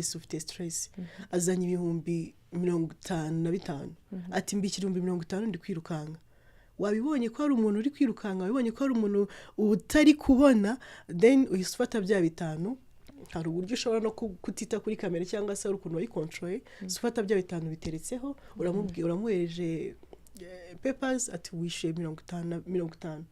ufite stress azanye ibihumbi 55 ati mbikira 50 ndi kwirukanga wabibonye ko ari umuntu uri kwirukanga wabibonye ko ari umuntu utari kubona then uyifata bya bitanu hari uburyo ushobora no kutita kuri kamera cyangwa se urukundo wayi control ufata bya bitanu biteretseho uramubwira uramuhereje papers ati wishe 50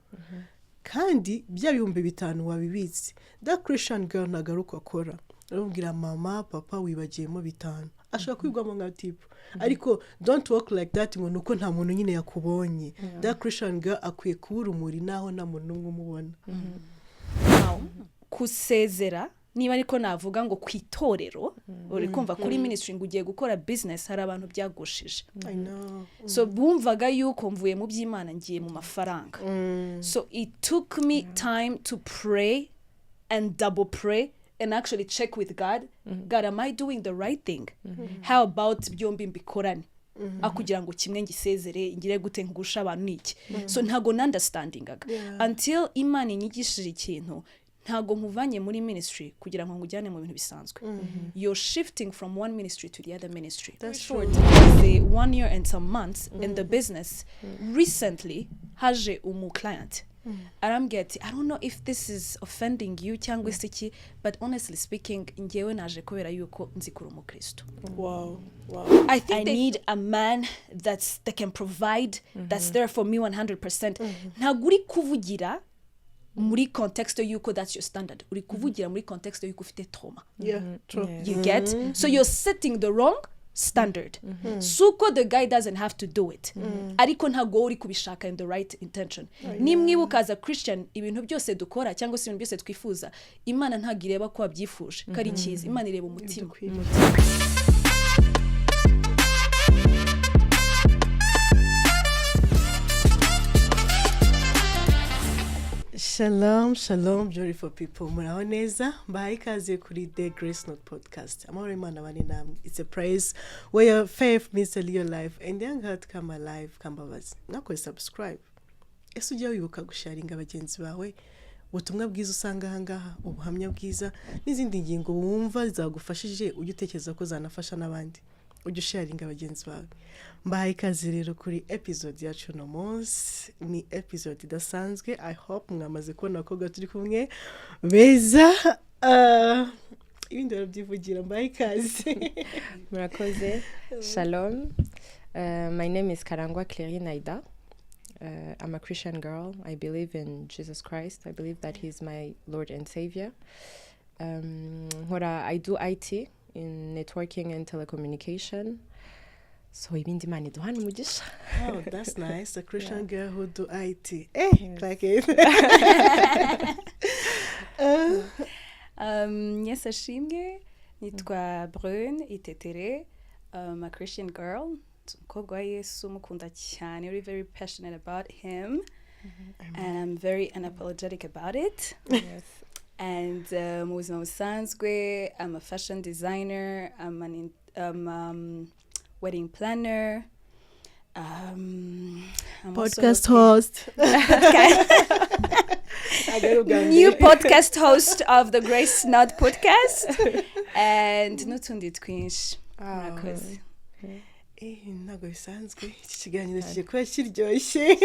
kandi bya bihumbi 5 wabibitse that Christian girl nagaruka akora arambwira mama papa wibagiyemo 5 ashaka kwigwamo nka tipo ariko don't walk like that ngo nuko nta muntu nyine yakubonye that Christian girl akwiye kubura umuri naho nta muntu n'umwe umubona kusezera niba ariko navuga ngo kwitorero uri kumva kuri ministry ngo ugiye gukora business hari abantu byagushije I know so bumvaga yuko mvuye mu by'Imana ngiye mu mafaranga so it took me time to pray and double pray and actually check with God God, am I doing the right thing how about byombi mbikorane akugira ngo kimwe ngisezere ngire gute ngusha abantu niki so ntago understandingaga until Imana inyigishije ikintu ntago nkuvanye muri ministry kugira ngo ngujyane mu bintu bisanzwe you're shifting from one ministry to the other ministry that's true the 1 year and some months in the business recently haje client arambwira ati I don't know if this is offending you cyangwa iki but honestly speaking ngewe naje kubera yuko nzikura umukristo wow I think I need a man that can provide that's there for me 100% ntago uri kuvugira muri context yuko that's your standard uri kuvugira muri context yuko ufite trauma true you get so you're setting the wrong standard suko the guy doesn't have to do it ariko ntago uri kubishaka in the right intention nimwibuka as a Christian ibintu byose dukora cyangwa se ibintu byose twifuza Imana ntago ireba ko wabyifuje kari cyiza Imana ireba umutima Shalom, beautiful people. Muraho neza. Bahaye ikaze kuri The Grace Note Podcast. Amahoro Imana bane namwe. It's a praise where your faith meets your life. And young heart come alive, kambabazi. Nako subscribe. Ese ujya wibuka gusharinga abagenzi bawe ubutumwa bwiza usanga ahangaha ubuhamya bwiza n'izindi ngingo wumva zagufashije ujye utekereza ko zanafasha n'abandi. Ujye sharinga abagenzi bawe. Mbahaye ikaze rero kuri episode yacu no munsi ni episode idasanzwe I hope mwamaze kubona Abakobwa turi kumwe beza ibindi barabyivugira mbahaye ikaze murakoze shalom my name is Karangwa Naida. I'm a Christian girl. I believe in Jesus Christ. I believe that he's my Lord and Savior. I do IT in networking and telecommunication. So ibindi mani duhana umugisha. Oh, that's nice. A Christian girl who do IT. Like it. Yes, ashimwe. Nitwa Brune itetere. A Christian girl. Umukobwa Yesu mukunda cyane. Very, very passionate about him. And I'm very unapologetic about it. Yes. And mu buzima busanzwe, I'm a fashion designer. I'm an wedding planner. I'm podcast host. New podcast host of the Grace Note podcast. And n'utundi twinshi. Murakoze. Ntago bisanzwe iki kiganiro kije kuba kiryoshye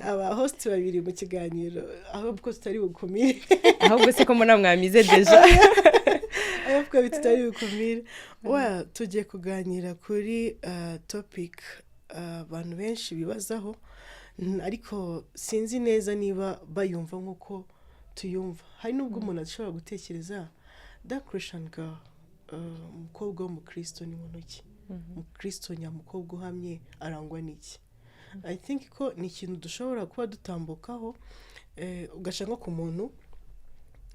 aba host babiri mu kiganiro ahubwo tutari bukumire ahubwo se ko muna mwamize deja ahubwo bitari bukumire tugiye kuganira kuri topic abantu benshi bibazaho ariko sinzi neza niba bayumva nkuko tuyumva hari nubwo umuntu ashobora gutekereza that Christian girl umukobwa w'umukristo ni muntu ki umukristo nyamukobwa uhamye arangwa n'iki I think ko ni ikintu dushobora kuba dutambukaho ugashaka ku muntu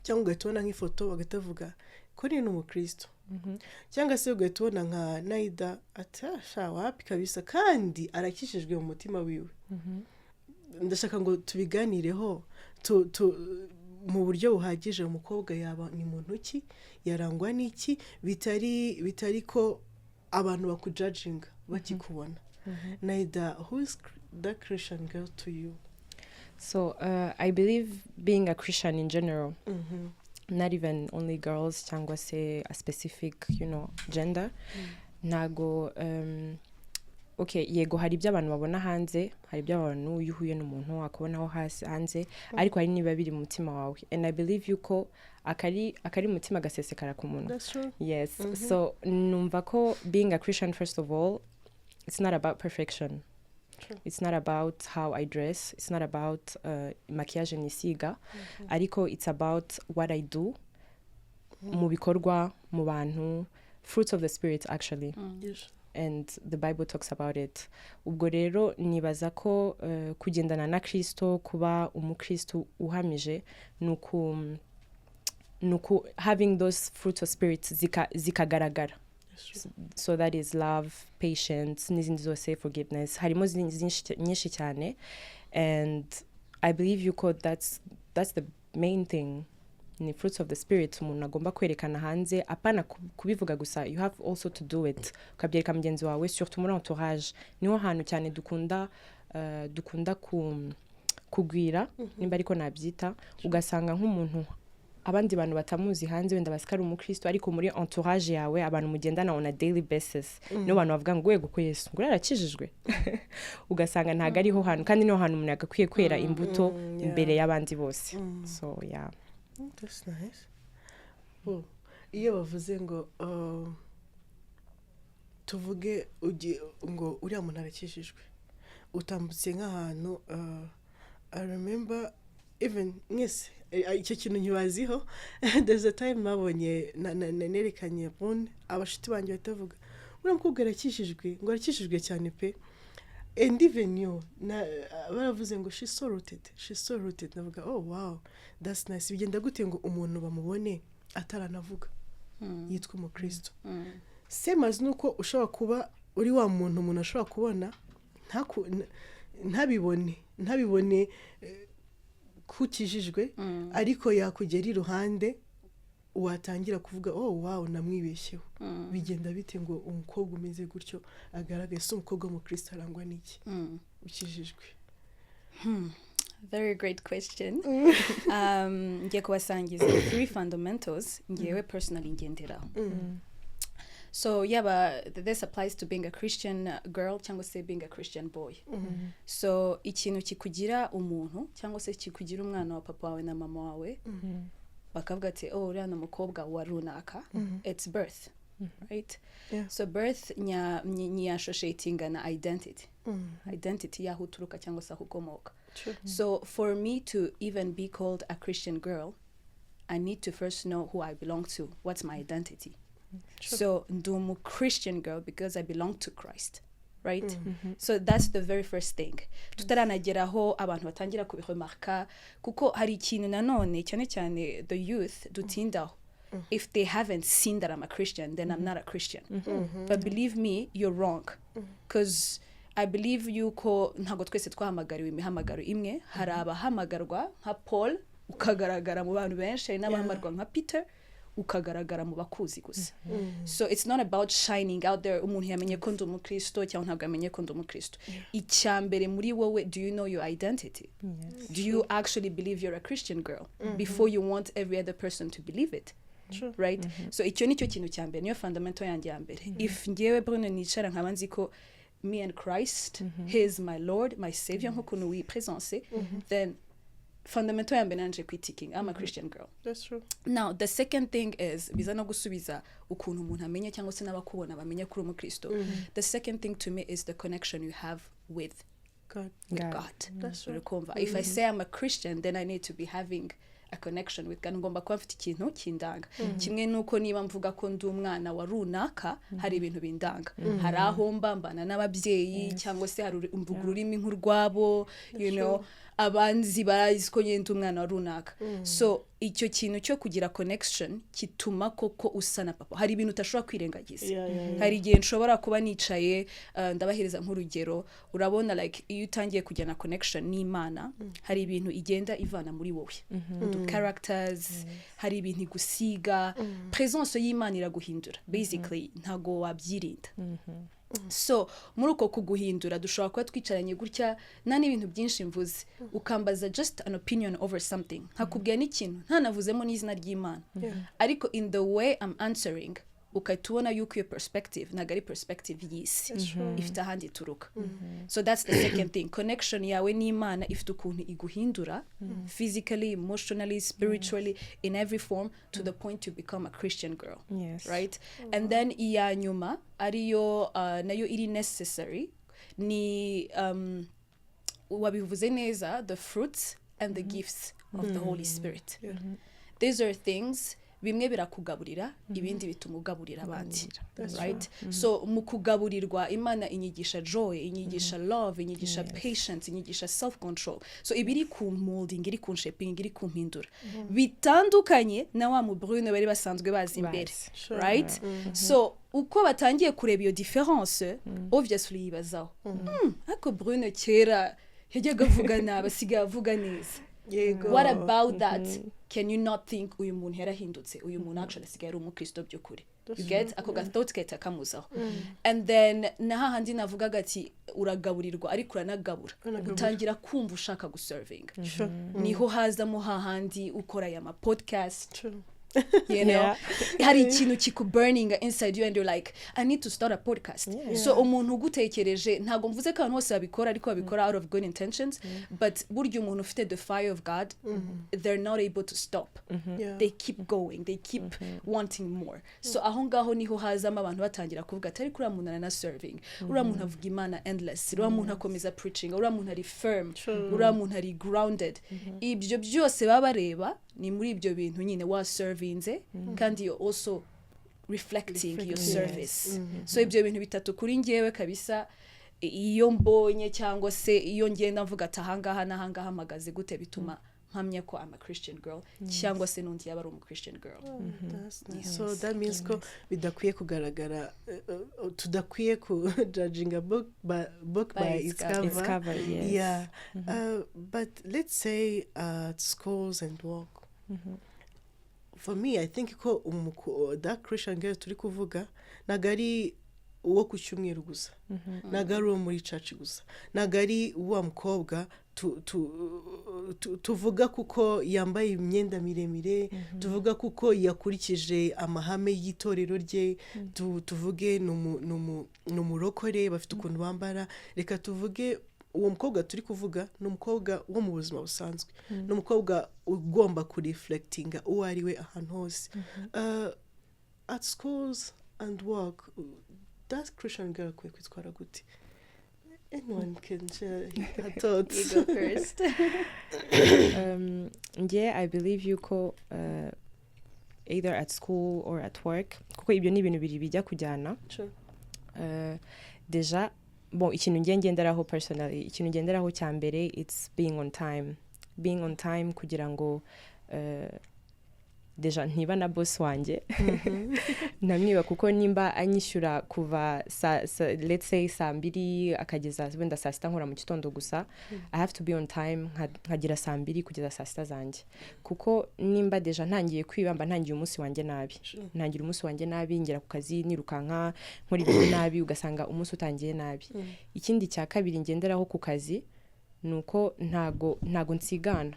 cyangwa ugatubona nk'ifoto bagatavuga ko ni umukristo cyangwa se ugatubona nka Naida atasha wapi kabisa kandi arakishijwe mu mutima wiwe ndashaka ngo tubiganireho mu buryo buhagije umukobwa yaba ni muntu ki yarangwa n'iki bitari ko abantu bakujudging bakikubona Naida, who is the Christian girl to you? So I believe being a Christian in general not even only girls cyangwa se a specific gender ntago okay yego hari ibyo abantu babona hanze hari ibyo abantu iyo uhuye n'umuntu wakabonaho hanze ariko hari niba biri mu mutima wawe and I believe yuko akari mutima gasesekara ku muntu. Yes. So numva ko being a Christian, first of all, it's not about perfection. It's not about how I dress. It's not about maquillage nisiga. Ariko it's about what I do. Mu bikorwa, mu bantu, fruits of the spirit actually. Yes. And the Bible talks about it. Ubwo rero nibaza ko kugendana na Kristo, kuba umukristo uhamije nuku having those fruits of spirit zikagaragara. So that is love, patience, n'izindi zose, forgiveness. Harimo nyinshi cyane, and I believe yuko that's the main thing. Ni fruits of the spirit umuntu agomba kwerekana hanze, apana kubivuga gusa. You have also to do it, ukabyereka mugenzi wawe, surtout muri entourage. Niho hantu cyane dukunda kugwira, nimba ariko nabyita, ugasanga nk'umuntu abandi bantu batamuzi hanze wenda basikara umukristo, ariko muri entourage yawe abantu mugendana on a daily basis niho bantu bavuga ngo wego ko Yesu ngo yarakijijwe. Ugasanga ntago ariho hantu, kandi niho hantu umuntu agakwiye kwera imbuto imbere y'abandi bose. So yeah, that's nice. Iyo bavuze ngo tuvuge ngo uriya muntu arakijijwe, utambutse nk'ahantu, I remember even mwese icyo kintu nkibaziho. There's a time babonye nerekanye bone abashiti banjye batavuga uriya mukobwa arakijijwe, ngo arakijijwe cyane pe, and even you baravuze ngo she's so rooted. Navuga oh wow, that's nice. Bigenda gute ngo umuntu bamubone ataranavuga yitwa umukristo? Same as nuko ushobora kuba uri wa muntu umuntu ashobora kubona ntabibone kukijijwe, ariko yakugera iruhande watangira kuvuga oh wow namwibeshyeho. Bigenda bite ngo umukobwa umeze gutyo agaragaye se umukobwa w'umukristo arangwa n'iki ukijijwe? Very great question. Ngiye kubasangiza 3 fundamentals ngiyewe personally ngenderaho. So this applies to being a Christian girl cyangwa se being a Christian boy. So ikintu kikugira umuntu cyangwa se kikugira umwana wa papa wawe na mama wawe, bakavuga ati oh uriya umukobwa wa runaka, it's birth. Right? Yeah. So birth nya associating na identity. Identity yaho uturuka cyangwa se aho ukomoka. So for me to even be called a Christian girl, I need to first know who I belong to. What's my identity? So I'm a Christian girl because I belong to Christ, right? So that's the very first thing. Tutaranageraho abantu batangira kubiremarka kuko hari ikintu nanone cyane the youth dutindaho. If they haven't seen that I'm a Christian, then I'm not a Christian. But believe me, you're wrong. Because I believe yuko ntago twese twahamagariwe imihamagaro imwe. Hari abahamagarwa nka Paul ukagaragara mu bantu benshi, n'abahamagarwa nka Peter ukagaragara mu bakuzi gusa. So it's not about shining out there umuntu yamenye ko ndi umukristo cyangwa ntabwo yamenye ko ndi umukristo. Icyambere muri wowe, do you know your identity? Do you actually believe you're a Christian girl before you want every other person to believe it? Right? So icyo nicyo kintu cyambere, niyo fundamental yanjye yambere. If ngewe Bruno nicara nkaba nzi ko me and Christ, he is my Lord, my Savior, nk'ukuntu wipresence, then fundamental yambere nanje kwitiking, I'm a Christian girl. That's true. Now the second thing is biza no gusubiza ukuntu umuntu amenye cyangwa se n'abakubona bamenye kuri umukristo. The second thing to me is the connection you have with God. That's true. If I say I'm a Christian, then I need to be having a connection with God. Ngomba kuba mfite ikintu kindanga. Kimwe nuko niba mvuga ko ndi umwana wa runaka, hari ibintu bindanga. Hari aho mbambana n'ababyeyi cyangwa se hari umvuga ururimi nk'urwabo, you know, abanzi bazi ko nyenda umwana wa runaka. So icyo kintu cyo kugira connection kituma koko usana papa. Hari ibintu utashobora kwirengagiza. Hari igihe nshobora kuba nicaye, ndabahereza nk'urugero, urabona like iyo utangiye kujyana connection n'Imana, hari ibintu igenda ivana muri wowe. Characters, hari ibintu gusiga, presence y'Imana iraguhindura. Basically ntago wabyirinda. so muri uko kuguhindura dushobora kuba twicaranye gutya nta n'ibintu byinshi mvuze ukambaza just an opinion over something nkakubwira n'ikintu ntanavuzemo n'izina ry'Imana ariko in the way I'm answering ukahita ubona yuko iyo perspective ntabwo ari perspective y'isi ifite ahandi ituruka so that's the second thing. Connection yawe n'Imana ifite ukuntu iguhindura physically, emotionally, spiritually, in every form to the point you become a Christian girl. Right? And then iya nyuma ariyo nayo iri necessary ni wabivuze neza, the fruits and the gifts of the Holy Spirit. These are things bimwe birakugaburira ibindi bituma ugaburira abandi, right? So mu kugaburirwa Imana inyigisha joy, inyigisha love, inyigisha patience, inyigisha self control. So ibiri ku molding, iri ku shaping, iri ku mpindura bitandukanye na wa mu Bruno bari basanzwe bazi imbere, right? So uko batangiye kureba iyo difference obviously yibazaho ako Bruno kera yajyaga avuga nabi asigaye avuga neza. What about that? Can you not think uyu muntu yarahindutse, uyu muntu actually asigaye ari umukristo by'ukuri? You get ako gathought keta kamuzaho. And then naha handi navugaga ati uragaburirwa ariko uranagabura utangira kumva ushaka guserving. Niho hazamo hahandi ukora ya ma podcast. You know, hari ikintu kiku burning inside you and you're like, I need to start a podcast. So umuntu ugutekereje ntago mvuze ko abantu bose babikora ariko babikora out of good intentions, but burya umuntu ufite the fire of God, they're not able to stop. They keep going, they keep wanting more. So aho ngaho niho hazamo abantu batangira kuvuga ati ariko uriya muntu na serving, uriya muntu avuga Imana endless, uriya muntu akomeza preaching, uriya muntu ari firm, uriya muntu ari grounded. Ibyo byose baba bareba ni muri ibyo bintu nyine wa servinze kandi you're also reflecting your service. So ibyo bintu bitatu kuri ngewe kabisa iyo mbonye cyangwa se iyo ngenda mvuga ati ahangaha n'ahangaha mpagaze gute bituma mpamya ko I'm a Christian girl cyangwa se n'undi yaba ari umu Christian girl. That's nice. So that means ko bidakwiye kugaragara tudakwiye ku judging a book by its cover. Yeah. But let's say schools and work. For me, I think ko that Christian girl turi kuvuga nagari uwo ku cyumweru gusa, nagari uwo muri church gusa, nagari uwa mukobwa tuvuga kuko yambaye imyenda miremire, tuvuga kuko yakurikije amahame y'itorero rye, tuvuge n'umurokore bafite ukuntu bambara. Reka tuvuge uwo mukobwa turi kuvuga n'umukobwa wo mu buzima busanzwe, n'umukobwa ugomba kureflectinga uwo ari we ahantu hose. At schools and work, that Christian girl kwe kwitwara gute? Anyone can share her thoughts. You go first. Yeah, I believe yuko either at school or at work kuko ibyo ni ibintu biri bijya kujyana. Deja bon, ikintu ngenderaho personally, ikintu ngenderaho cya mbere it's being on time kugira ngo deja ntiba na boss wanjye namwiba kuko nimba anyishyura kuva let's say 2:00 akageza wenda 6:00 nkora mu gitondo gusa, I have to be on time nkagira 2:00 kugeza 6:00 zanjye kuko nimba deja ntangiye kwibamba ntangiye umunsi wanjye nabi ngera ku kazi nirukanka nkora ibintu nabi ugasanga umunsi utangiye nabi. Ikindi cya kabiri ngenderaho ku kazi nuko ntago nsigana.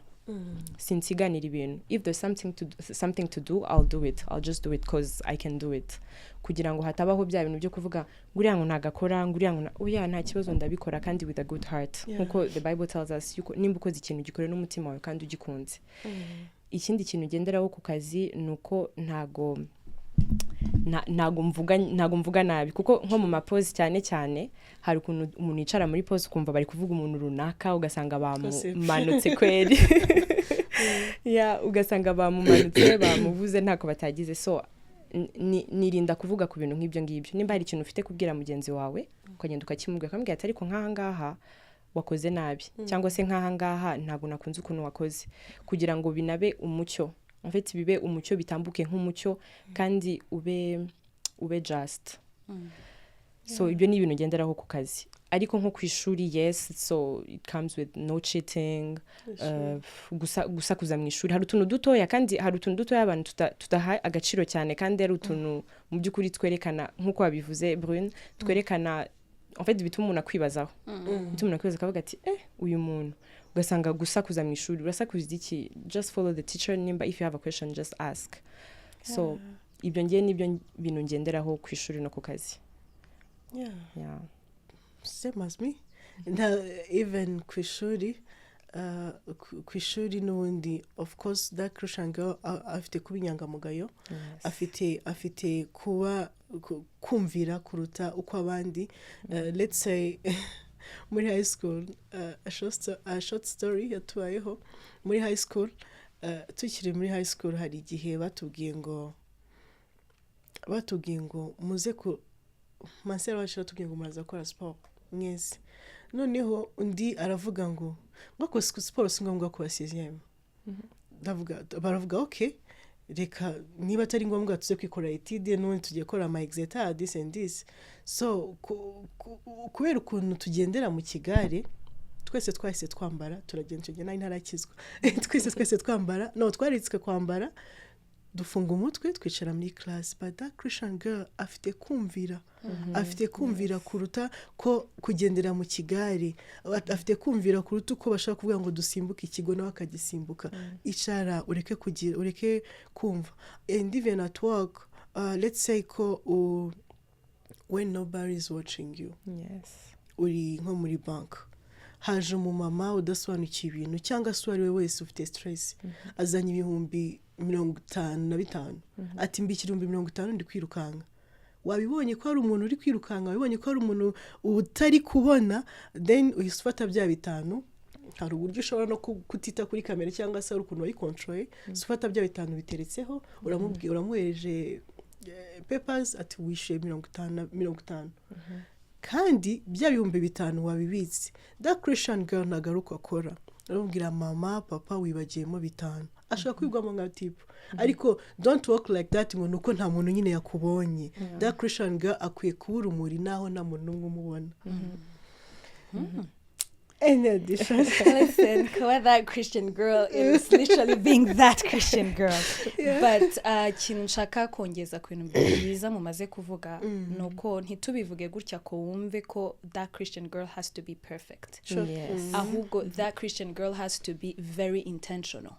Sinsiganira ibintu. If there's something to do, I'll do it. I'll just do it because I can do it. Kugira ngo hatabaho bya bintu byo kuvuga nguriya ngo nagakora nguriya ngo oya nta kibazo ndabikora kandi with a good heart. Nkuko the Bible tells us nimba ukoze ikintu gikore n'umutima wawe kandi ugikunze. Ikindi kintu genderaho ku kazi nuko ntago mvuga nabi kuko nko mu mapose cyane hari ukuntu umuntu yicara muri pose kumva bari kuvuga umuntu runaka ugasanga bamumanutse kweri ugasanga bamumanutse bamuvuze ntako batagize. So nirinda kuvuga ku bintu nk'ibyo ngibyo. Nimba hari ikintu ufite kubwira mugenzi wawe ukagenda ukakimubwira akambwira ati ariko nk'aha ngaha wakoze nabi cyangwa se nk'aha ngaha ntago nakunze ukuntu wakoze, kugira ngo binabe umucyo. En fait bibe umucyo bitambuke nk'umucyo kandi ube just. so ibyo ni ibintu ngenderaho ku kazi ariko nko ku ishuri yes so it comes with no cheating gusakuza mu ishuri hari utuntu dutoya kandi hari utuntu dutoya abantu tutaha agaciro cyane kandi ari utuntu mu by'ukuri twerekana nk'uko wabivuze Brune twerekana en fait bituma umuntu akwibazaho bituma umuntu akwibaza akavuga ati uyu muntu ugasanga gusakuza mu ishuri urasakuza iki just follow the teacher nimba if you have a question just ask so ibyo ngiye nibyo bintu ngenderaho ku ishuri no ku kazi yeah same as me even ku ishuri n'ubundi of course that Christian girl afite kuba inyangamugayo afite kuba kumvira kuruta uko abandi let's say muri high school a short story yatubayeho muri high school tukiri muri high school hari igihe batubwiye ngo muze ku mansera wacu batubwiye ngo muraza gukora sport mwese noneho undi aravuga ngo ko sport si ngombwa ku basiziyeme baravuga okay reka niba atari ngombwa tuze kwikora etide n'ubundi tugiye gukora ama exeta this and this so kubera ukuntu tugendera mu kigare twese twahise twambara turagenda icyo gihe nari ntarakizwa twese twambara twaritswe kwambara dufunga umutwe twicara muri class but that Christian girl afite kumvira kuruta ko kugendera mu kigare afite kumvira kuruta uko bashaka kuvuga ngo dusimbuke ikigo nawe akagisimbuka icara ureke kumva and even at work let's say ko when nobody is watching you uri nko muri bank haje umumama udasobanukiye ibintu cyangwa se uwo ari we wese ufite stress azanye ibihumbi 55 ati mbikira 50 ndi kwirukanga wabibonye ko hari umuntu uri kwirukanga wabibonye ko hari umuntu utari kubona then uyifata bya 5 hari uburyo ushobora no kutita kuri kamera cyangwa se ukuntu wari control ufata bya 5 biteretseho uramuhereje papers ati wishe 50 kandi bya 5,000 wabibitse that Christian girl nagaruka akora arambwira mama papa wibagiyemo 5 ashaka kwigwamo nka tipo ariko don't walk like that ngo nuko nta muntu nyine yakubonye that Christian girl akwiye kuba urumuri naho nta muntu n'umwe umubona in addition listen that Christian girl is literally being that Christian girl but kintu nshaka kongeza ku bintu byiza mumaze kuvuga nuko ntitubivuge gutya ko wumve ko that Christian girl has to be perfect ahubwo that Christian girl has to be very intentional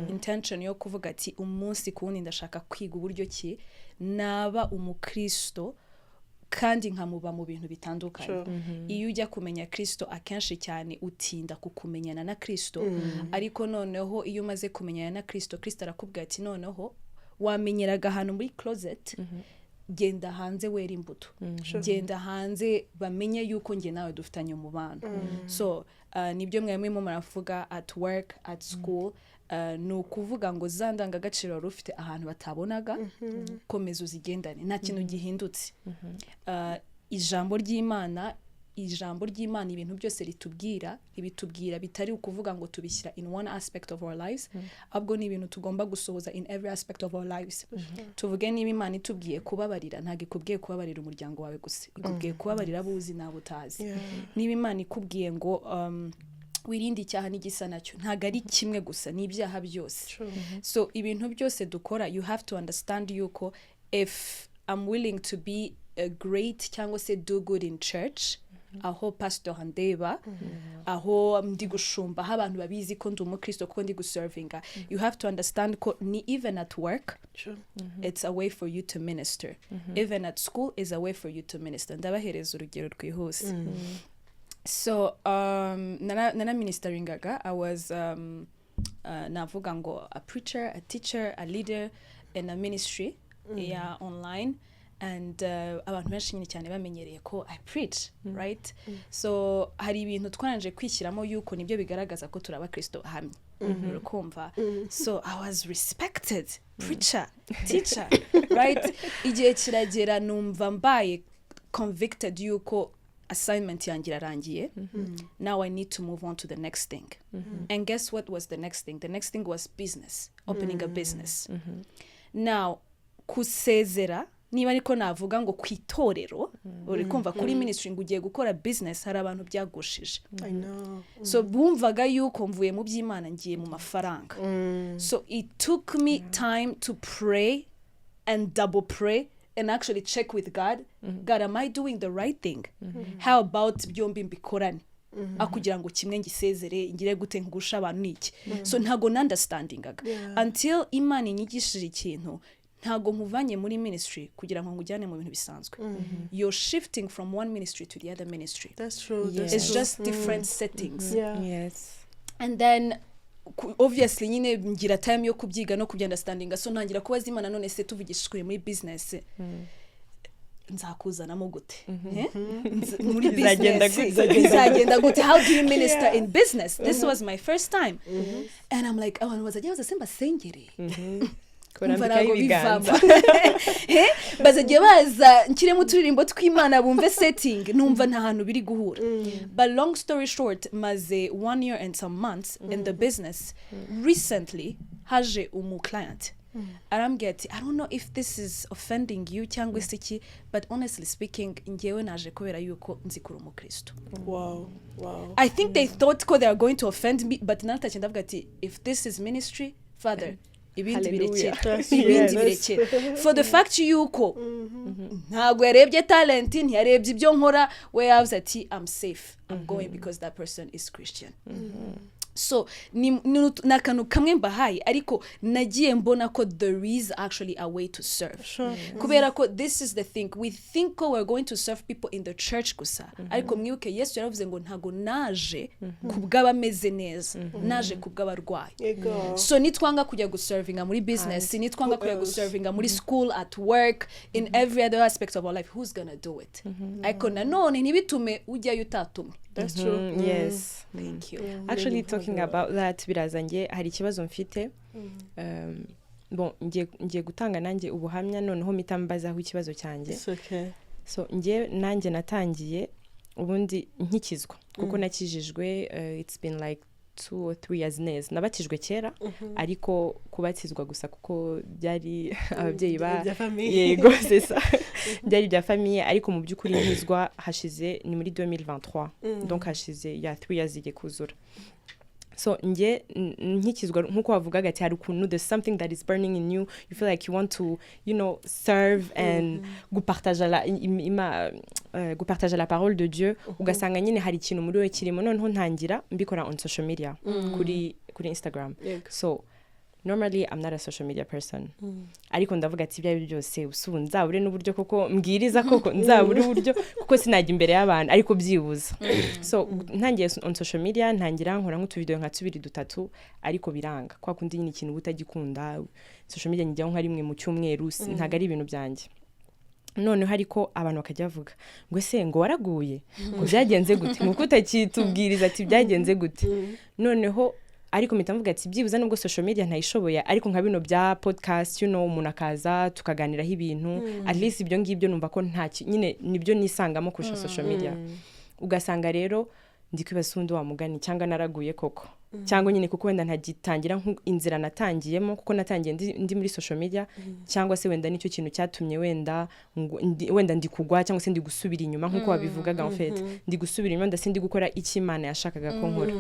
intention yo kuvuga ati umunsi kuwundi ndashaka kwiga uburyo ki naba umukristo kandi nkamuba mu bintu bitandukanye iyo ujya kumenya Kristo akenshi cyane utinda kukumenyana na Kristo ariko noneho iyo umaze kumenyana na Kristo arakubwira ati noneho wamenyeraga hano muri closet genda hanze wera imbuto genda hanze bamenye yuko nge nawe dufitanye umubano so nibyo mwemwe mu maravuga at work at school no kuvuga ngo zandanga agaciro rufite ahantu batabonaga komeza uzigendane nta kintu gihindutse ijambo ry'Imana ibintu byose ibitubwira bitari ukuvuga ngo tubishyira in one aspect of our lives ahubwo ni ibintu tugomba gusohoza in every aspect of our lives tuvuge niba Imana itubwiye kubabarira ntabwo ikubwiye kubabarira umuryango wawe gusa ikubwiye kubabarira abuzi nabo utazi niba Imana ikubwiye ngo wirinde icyaha n'igisa nacyo ntago ari kimwe gusa n'ibyaha byose so ibintu byose dukora you have to understand yuko if I'm willing to be a great cyangwa se do good in church aho pastor handeba aho ndi gushumba aho abantu babizi ko ndi umukristo ko ndi guservinga you have to understand ko ni even at work it's a way for you to minister even at school is a way for you to minister ndabahereza urugero rwihuse so nana ministeringaga I was navuga ngo a preacher, a teacher, a leader in a ministry online and abantu benshi nyine cyane bamenyereye ko I preach right so hari ibintu twananje kwishyiramo yuko nibyo bigaragaza ko turaba Kristo hamwe urukumva so I was respected preacher teacher right igihe kiragera numva mbaye convicted yuko assignment yanjye irarangiye now I need to move on to the next thing and guess what was the next thing was business opening a business now kusezera niba ariko navuga ngo kwitorero uri kumva kuri ministry ngo ugiye gukora business hari abantu byagushije I know. so bumvaga yuko mvuye mu by'Imana ngiye mu mafaranga so it took me time to pray and double pray and actually check with God God, am I doing the right thing how about byombi mbikorane akugira ngo kimwe ngisezere ngire gute ngusha abantu niki so ntago understandingaga until Imana inyigishije ikintu ntago nkuvanye muri ministry kugira ngo ngujyane mu bintu bisanzwe you're shifting from one ministry to the other ministry. That's true. Yeah. It's just different settings. Yes. And then obviously nyine ngira time yo kubyiga no kubyunderstandinga so ntangira kubaza Imana none se tuvugishije muri business nzakuzanamo gute muri business izagenda gute how do you minister in business this was my first time and I'm like abantu bazajya bazasemba sengere kurambika ibiganza bazajya baza nkiremo uturirimbo tw'Imana bumve setting numva nta hantu biri guhura but long story short maze 1 year and some months in the business recently haje client arambwira ati I don't know if this is offending you cyangwa iki but honestly speaking ngewe naje kubera yuko nzikura umukristo. Wow. I think they thought they are going to offend me but natacye ndavuga ati if this is ministry father ibindi birekera for the fact yuko ntago yarebye talent ntiyarebye ibyo nkora we yavuze ati I'm safe I'm going because that person is Christian. So nakanu kamwe mbahaye ariko nagiye mbona ko there is actually a way to serve kubera ko this is the thing we think we're going to serve people in the church gusa ariko mwibuke Yesu yaravuze ngo ntago naje kubw'abameze neza naje kubw'abarwayi so nitwanga kujya guservinga muri business nitwanga kujya guservinga muri school at work in every other aspect of our life who's gonna do it ariko nanone ntibitume ujya yutatumwe. That's true. Yes. Thank you. Actually talking about that birazanjye hari ikibazo mfite bon ngiye gutanga nanjye ubuhamya noneho mitambaza aho ikibazo cyanjye. It's okay. So nanjye natangiye ubundi nkikizwa kuko nakijijwe it's been like 2 or 3 years neza nabatijwe kera ariko kubatizwa gusa kuko byari ababyeyi yego sesa byari bya famille ariko mu by'ukuri nkizwa hashize ni muri 2023 donc hashize ya 3 years igiye kuzura so nge nkikizwa nkuko wavugaga ati hari ukuntu there's something that is burning in you you feel like you want to serve and gupartager la parole de Dieu ugasanga nyine hari ikintu muri we kirimo noneho ntangira mbikora on social media kuri Instagram so normally I'm not a social media person ariko ndavuga ati ibyo byose usubu nzabure n'uburyo koko mbwiriza koko nzabure uburyo kuko sinajya imbere y'abantu ariko byibuza so ntangiye on social media ntangira nkora nk'utu video nka 2-3 ariko biranga kwa kundi nyine ikintu utagikunda social media njyaho nka rimwe mu cyumweru ntago ari ibintu byanjye none hariko abantu bakajya bavuga ngo se ngo waraguye ngo byagenze gute ngo kutakitubwiriza ati byagenze gute noneho ariko mitamvuga ati byibuza nubwo social media ntayishoboye ariko nka bino bya podcast umuntu akaza tukaganiraho ibintu at least ibyo ngibyo numva ko nta nyine nibyo nisangamo kurusha social media ugasanga rero ndi kwibasundi wa mugani cyangwa naraguye koko cyangwa nyine kuko wenda ntagitangira inzira natangiyemo kuko natangiye ndi muri social media cyangwa se wenda nicyo kintu cyatumye wenda ndi kugwa cyangwa se ndi gusubira inyuma nkuko wabivugaga en fait ndi gusubira inyuma ndase ndi gukora iki Imana yashakaga ko nkora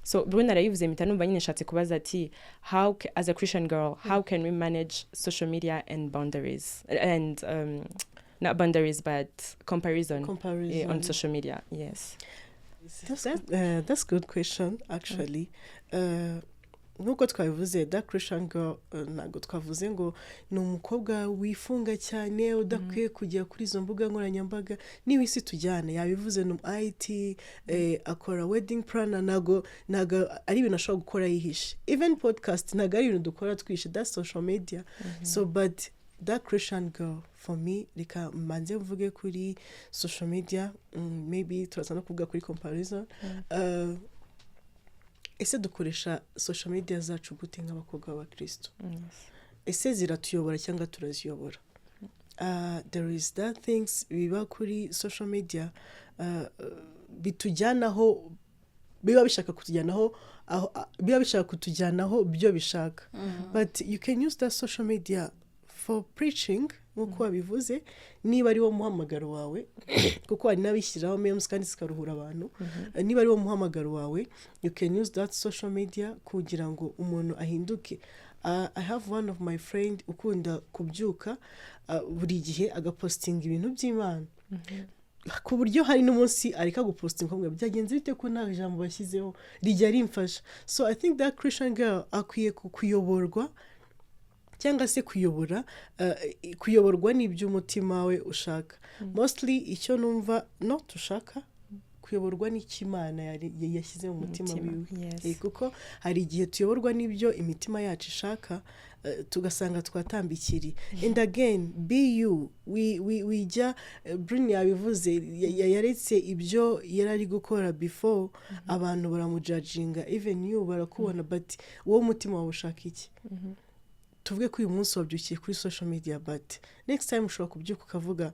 so bwo narayivuze mpita numva nyine nshatse kubaza ati how as a Christian girl how can we manage social media and boundaries and not boundaries but comparison. On social media. Yes. That's a good question actually. Nuko twavuze that Christian girl nago twavuze ngo ni umukobwa wifunga cyane udakwiye kujya kuri izo mbuga nkoranyambaga niba isi tujyana yabivuze no IT akora wedding planner nago ari ibintu ashobora gukora yihishe even podcast nago ari ibintu dukora twishe that's social media so but that Christian girl for me reka manze mvuge kuri social media maybe turazana kuvuga kuri comparison ese dukoresha social media zacu gute nk'abakobwa ba Kristo ese ziratuyobora cyangwa turaziyobora there is that things biba kuri social media bitujyanaho biba bishaka kutujyanaho byo bishaka but you can use that social media for preaching nk'uko wabivuze niba ari wo muhamagaro wawe kuko hari n'abishyiraho memes kandi zikaruhura abantu niba ari wo muhamagaro wawe you can use that social media kugira ngo umuntu ahinduke. I have one of my friend ukunda kubyuka buri gihe agapostinga ibintu by'Imana ku buryo hari n'umunsi areka gupostinga ngo byagenze bite ko nta jambo bashyizeho rijya rimfasha. So I think that Christian girl akwiye kuyoborwa cyangwa se kuyoborwa n'iby'umutima we ushaka. Mostly icyo numva no tushaka kuyoborwa n'ikimana yashyize mu mutima wiwe kuko hari igihe tuyoborwa n'ibyo imitima yacu ishaka tugasanga twatambikiri. And again be you wijya Bruni yabivuze yaretse ibyo yarari gukora before abantu baramujudginga even you barakubona but wowe umutima wawe ushaka iki. Tuvuge ko uyu munsi wabyukiye kuri social media but next time ushobora kubyuka ukavuga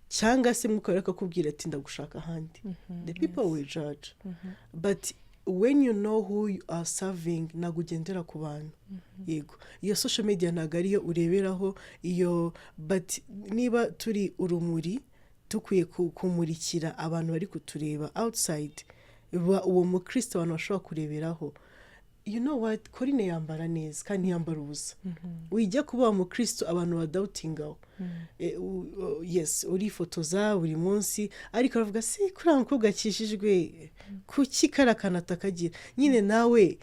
cyangwa se mukoreka kubwira ati ndagushaka ahandi. The people will judge but when you know who you are serving nagugendera ku bantu yego iyo social media ntago ariyo ureberaho iyo but niba turi urumuri dukwiye kumurikira abantu bari kutureba outside uwo mukristo abantu bashobora kureberaho. You know what, Corine yambara neza kandi yambara ubusa wijya kuba mu Kristo abantu badoutingaho yes urifotoza buri munsi ariko aravuga si kuri abakobwa akishijwe kuki karakanata kagira nyine nawe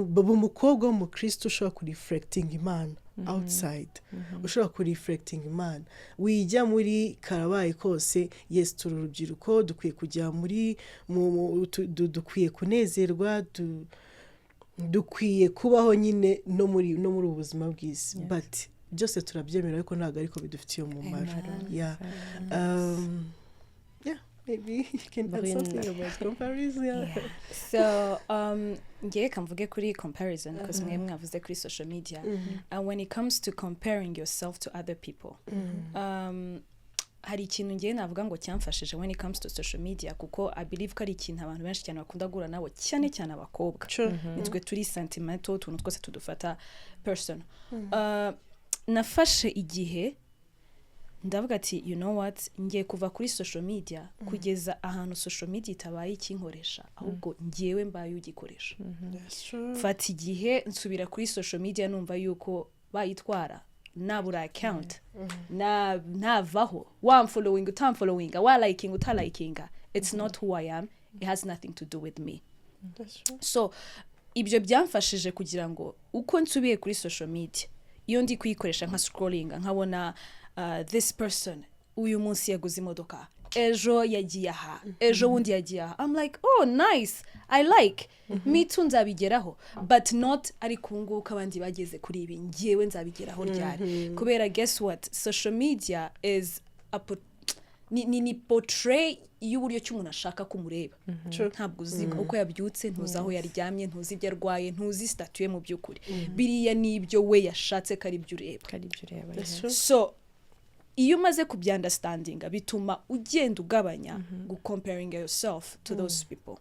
bw'umukobwa wo mu Kristo ushobora kureflecting Imana outside ushobora kureflecting Imana wijya muri karabaye kose yes turi urubyiruko dukwiye kujya muri dukwiye kunezerwa dukwiye kubaho nyine no muri ubuzima bw'isi but byose turabyemera ariko ntabwo ariko bidufitiye umumaro. Maybe you can add something about comparison. So ngiye kamvuge kuri comparison because mwe mwavuze kuri social media and when it comes to comparing yourself to other people hari ikintu ngiye navuga ngo cyamfashije when it comes to social media kuko I believe ko ari ikintu abantu benshi cyane bakunda guhura nabo cyane cyane abakobwa nitwe turi sentimental tuntu twose tudufata person. Nafashe igihe ndavuga ati you know what ngiye kuva kuri social media kugeza ahantu social media itabaye ikinkoresha ahubwo ngiyewe mbaye ugikoresha. Fata igihe nsubira kuri social media numva yuko bayitwara nabura account navaho following utamfollowing liking utalikinga it's not who I am, it has nothing to do with me. So ibyo byamfashije kugira ngo uko nsubiye kuri social media iyo ndi kuyikoresha nka scrolling nkabona this person uyu munsi yaguze imodoka ejo yagiye aha ejo wundi yagiye aha I'm like oh nice I like me too nzabigeraho but not ari kunguka abandi bageze kuri ibi ngiyewe nzabigeraho ryari kubera guess what social media is ni portray y'uburyo cy'umuntu ashaka kumureba ntabwo uzi uko yabyutse ntuzi aho yaryamye ntuzi ibyo arwaye ntuzi statue mu by'ukuri biriya nibyo we yashatse kari ibyo ureba. So iyo umaze kubyandastandinga bituma ugenda ugabanya comparing yourself to those people.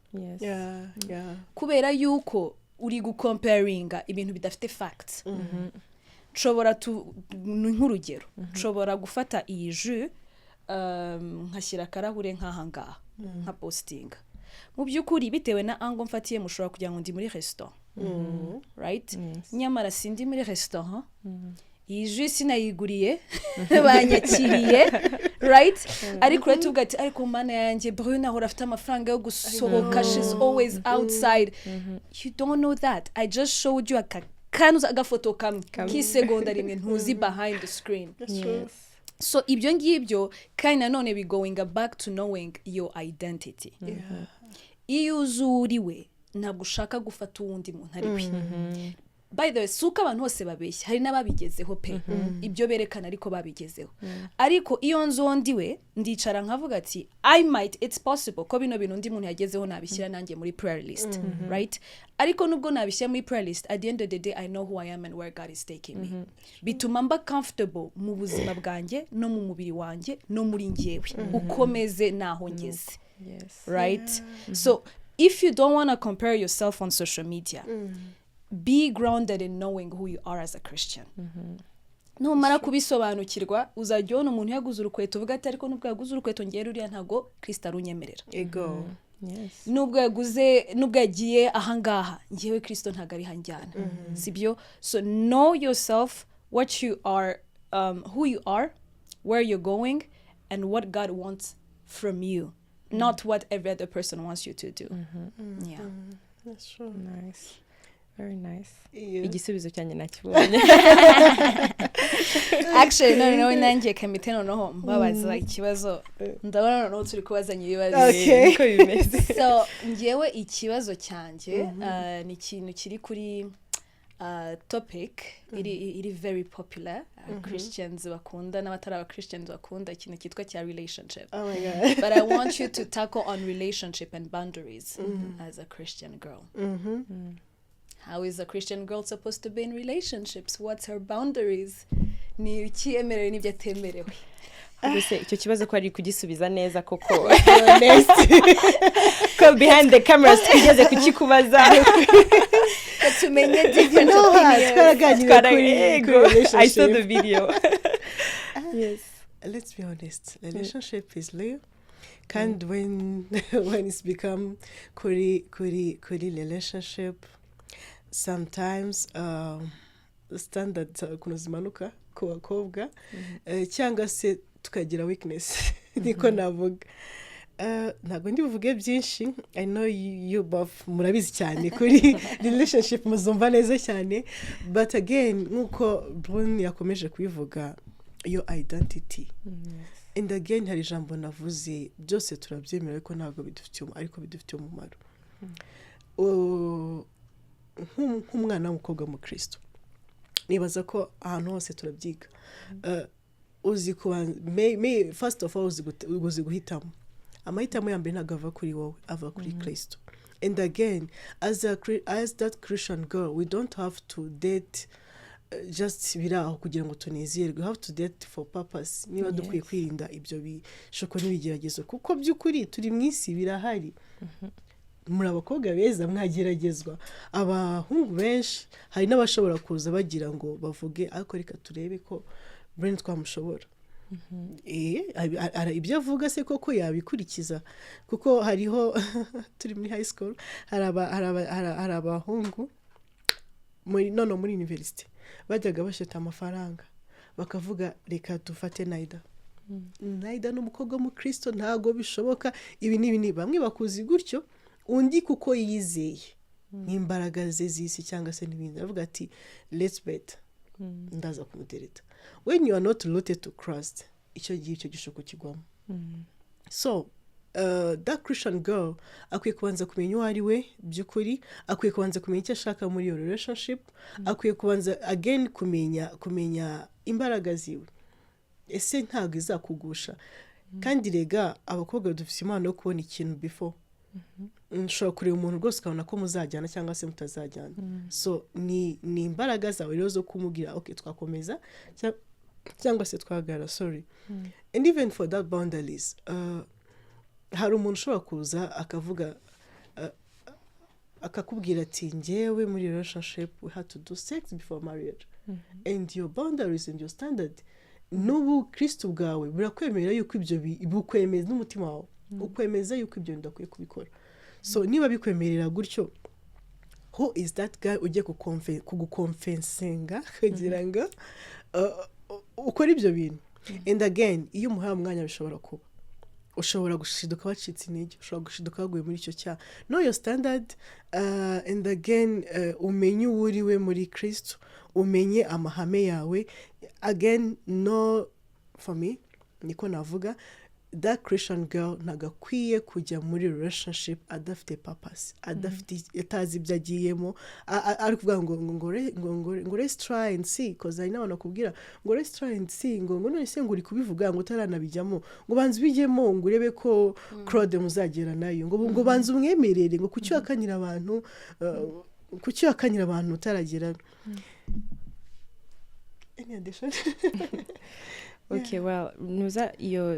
Kubera yuko uri comparinga ibintu bidafite facts. Nshobora nk'urugero nshobora gufata iyi jus nkashyira karahure nk'ahangaha nka postinga mu by'ukuri bitewe na ango mfatiye mushobora kugira ngo ndi muri restaurant right nyamara sindi muri restaurant iyi jus sinayiguriye banyakiriye right ariko rero tuvuga ati ariko mana yanjye Brune ahora afite amafaranga yo gusohoka she's always outside. You don't know that I just showed you agafoto kamwe k'isegonda rimwe ntuzi behind the screen. So ibyo ngibyo kandi nanone we going back to knowing your identity. Iyo uzuriwe ntabwo ushaka gufata uwundi muntu ari we. By the way suka abantu hose babeshya hari n'ababigezeho pe ibyo berekana ariko babigezeho ariko iyo nzondiwe ndicara nkavuga ati I might it's possible ko bino bintu undi muntu yagezeho nabishyira nanjye muri prayer list right ariko nubwo nabishyira muri prayer list at the end of the day I know who I am and where God is taking me. Bituma mba comfortable mu buzima bwanjye no mu mubiri wanjye no muri ngewe ukomeze naho ngeze right. So if you don't want to compare yourself on social media be grounded in knowing who you are as a Christian. numara kubisobanukirwa uzajya ubona umuntu yaguze urukweto uvuga ati ariko nubwo yaguze urukweto ngiye ruriya ntago Kristo arunyemerera ego nubwo yagiye ahangaha ngewe Kristo ntago ari hanjyana sibyo. So know yourself, what you are, who you are, where you're going, and what God wants from you, not what every other person wants you to do. Yeah, that's true. Nice, very nice. Igisubizo cyanjye nakibonye. Actually no nanjye kamite noneho mbabaza ikibazo ndabona noneho turi kubazanya ibibazo niko bimeze. So ngewe ikibazo cyanjye ni ikintu kiri kuri topic iri very popular, Christians bakunda n'abatari aba Christians bakunda, ikintu kitwa cya relationship. Oh my God. But I want you to tackle on relationship and boundaries as a Christian girl. How is a Christian girl supposed to be in relationships? What's her boundaries? Ni ikiyemerewe n'ibyo atemerewe. Ubuse icyo kibazo ko ari kugisubiza neza koko. Ko behind the cameras tugeze kukikubaza. Tumenye different opinions. I saw the video. Yes. Let's be honest. Relationship is real. And when it's become kuri relationship, sometimes standards kunozimanuka ku bakobwa cyangwa se tukagira weakness niko navuga. Ntabwo ndi buvuge byinshi. I know you both murabizi cyane kuri relationship muzumva neza cyane, but again nkuko Brun yakomeje kubivuga, your identity. And again hari ijambo navuze, byose turabyemera ariko ntabwo bidufitiye umumaro. Nk'umwana w'umukobwa mu Kristo nibaza ko ahantu hose turabyiga. Uzi kuba first of all uzi guhitamo. Amahitamo ya mbere ntabwo ava kuri wowe, ava kuri Kristo. And again as that Christian girl, we don't have to date just biraho kugira ngo tunezerwe. We have to date for purpose. Niba dukwiye kwirinda ibyo bishoko n'ibigeragezo kuko by'ukuri turi mu isi birahari. Muri abakobwa beza mwageragezwa, abahungu benshi hari n'abashobora kuza bagira ngo bavuge ariko reka turebe ko Brent twamushobora. Ibyo avuga se koko yabikurikiza kuko hariho turi muri high school hari abahungu muri university bajyaga basheta amafaranga bakavuga reka dufate Naida n'umukobwa mu Kristo ntago bishoboka ibi ni bamwe bakuzi gutyo, undi kuko yizeye n'imbaraga ze z'isi cyangwa se n'ibindi avuga ati let's bet ndaza kumutereta. When you are not rooted to Christ, icyo gishoko kigwamo. So that Christian girl akwiye kubanza kumenya uwo ari we by'ukuri, akwiye kubanza kumenya icyo ashaka muri iyo relationship, akwiye kubanza again kumenya imbaraga ziwe. Ese ntabwo izakugusha. Kandi rega abakobwa dufite impano yo kubona ikintu before. Nshobora kureba umuntu rwose ukabona ko muzajyana cyangwa se mutazajyana. So ni imbaraga zawe rero zo kumubwira okay twakomeza cyangwa se twagara, sorry. And even for that boundaries, hari umuntu ushobora kuza akavuga akakubwira ati njyewe muri relationship we had to do sex before marriage. And your boundaries and your standard n'ubu Kristo bwawe burakwemerera yuko ibyo bukwemeza n'umutima wawe ukwemeza yuko ibyo ndakwiye kubikora. So niba bikwemerera gutyo, who is that guy ugiye kugukonfensinga kugira ngo ukora ibyo bintu? And again iyo umuhaye umwanya bishobora kuba ushobora gushiduka wacitse intege, ushobora gushiduka waguye muri icyo cyaha. Know your standard, and again umenye uwo uriwe muri Kristo, umenye amahame yawe. Again no, for me niko navuga, that Christian girl nagakwiye kujya muri relationship adafite purpose, adafite atazi ibyo agiyemo, ari kuvuga ngo let's try and see, because I know nakubwira ngo let's try and see, ngo none se ngo uri kubivuga ngo utaranabijyamo, ngo banze bijyemo ngo urebe ko Claude muzagera nayo, ngo banze umwemerere, ngo kuki wakanyira abantu utaragera. Any addition? Okay, well,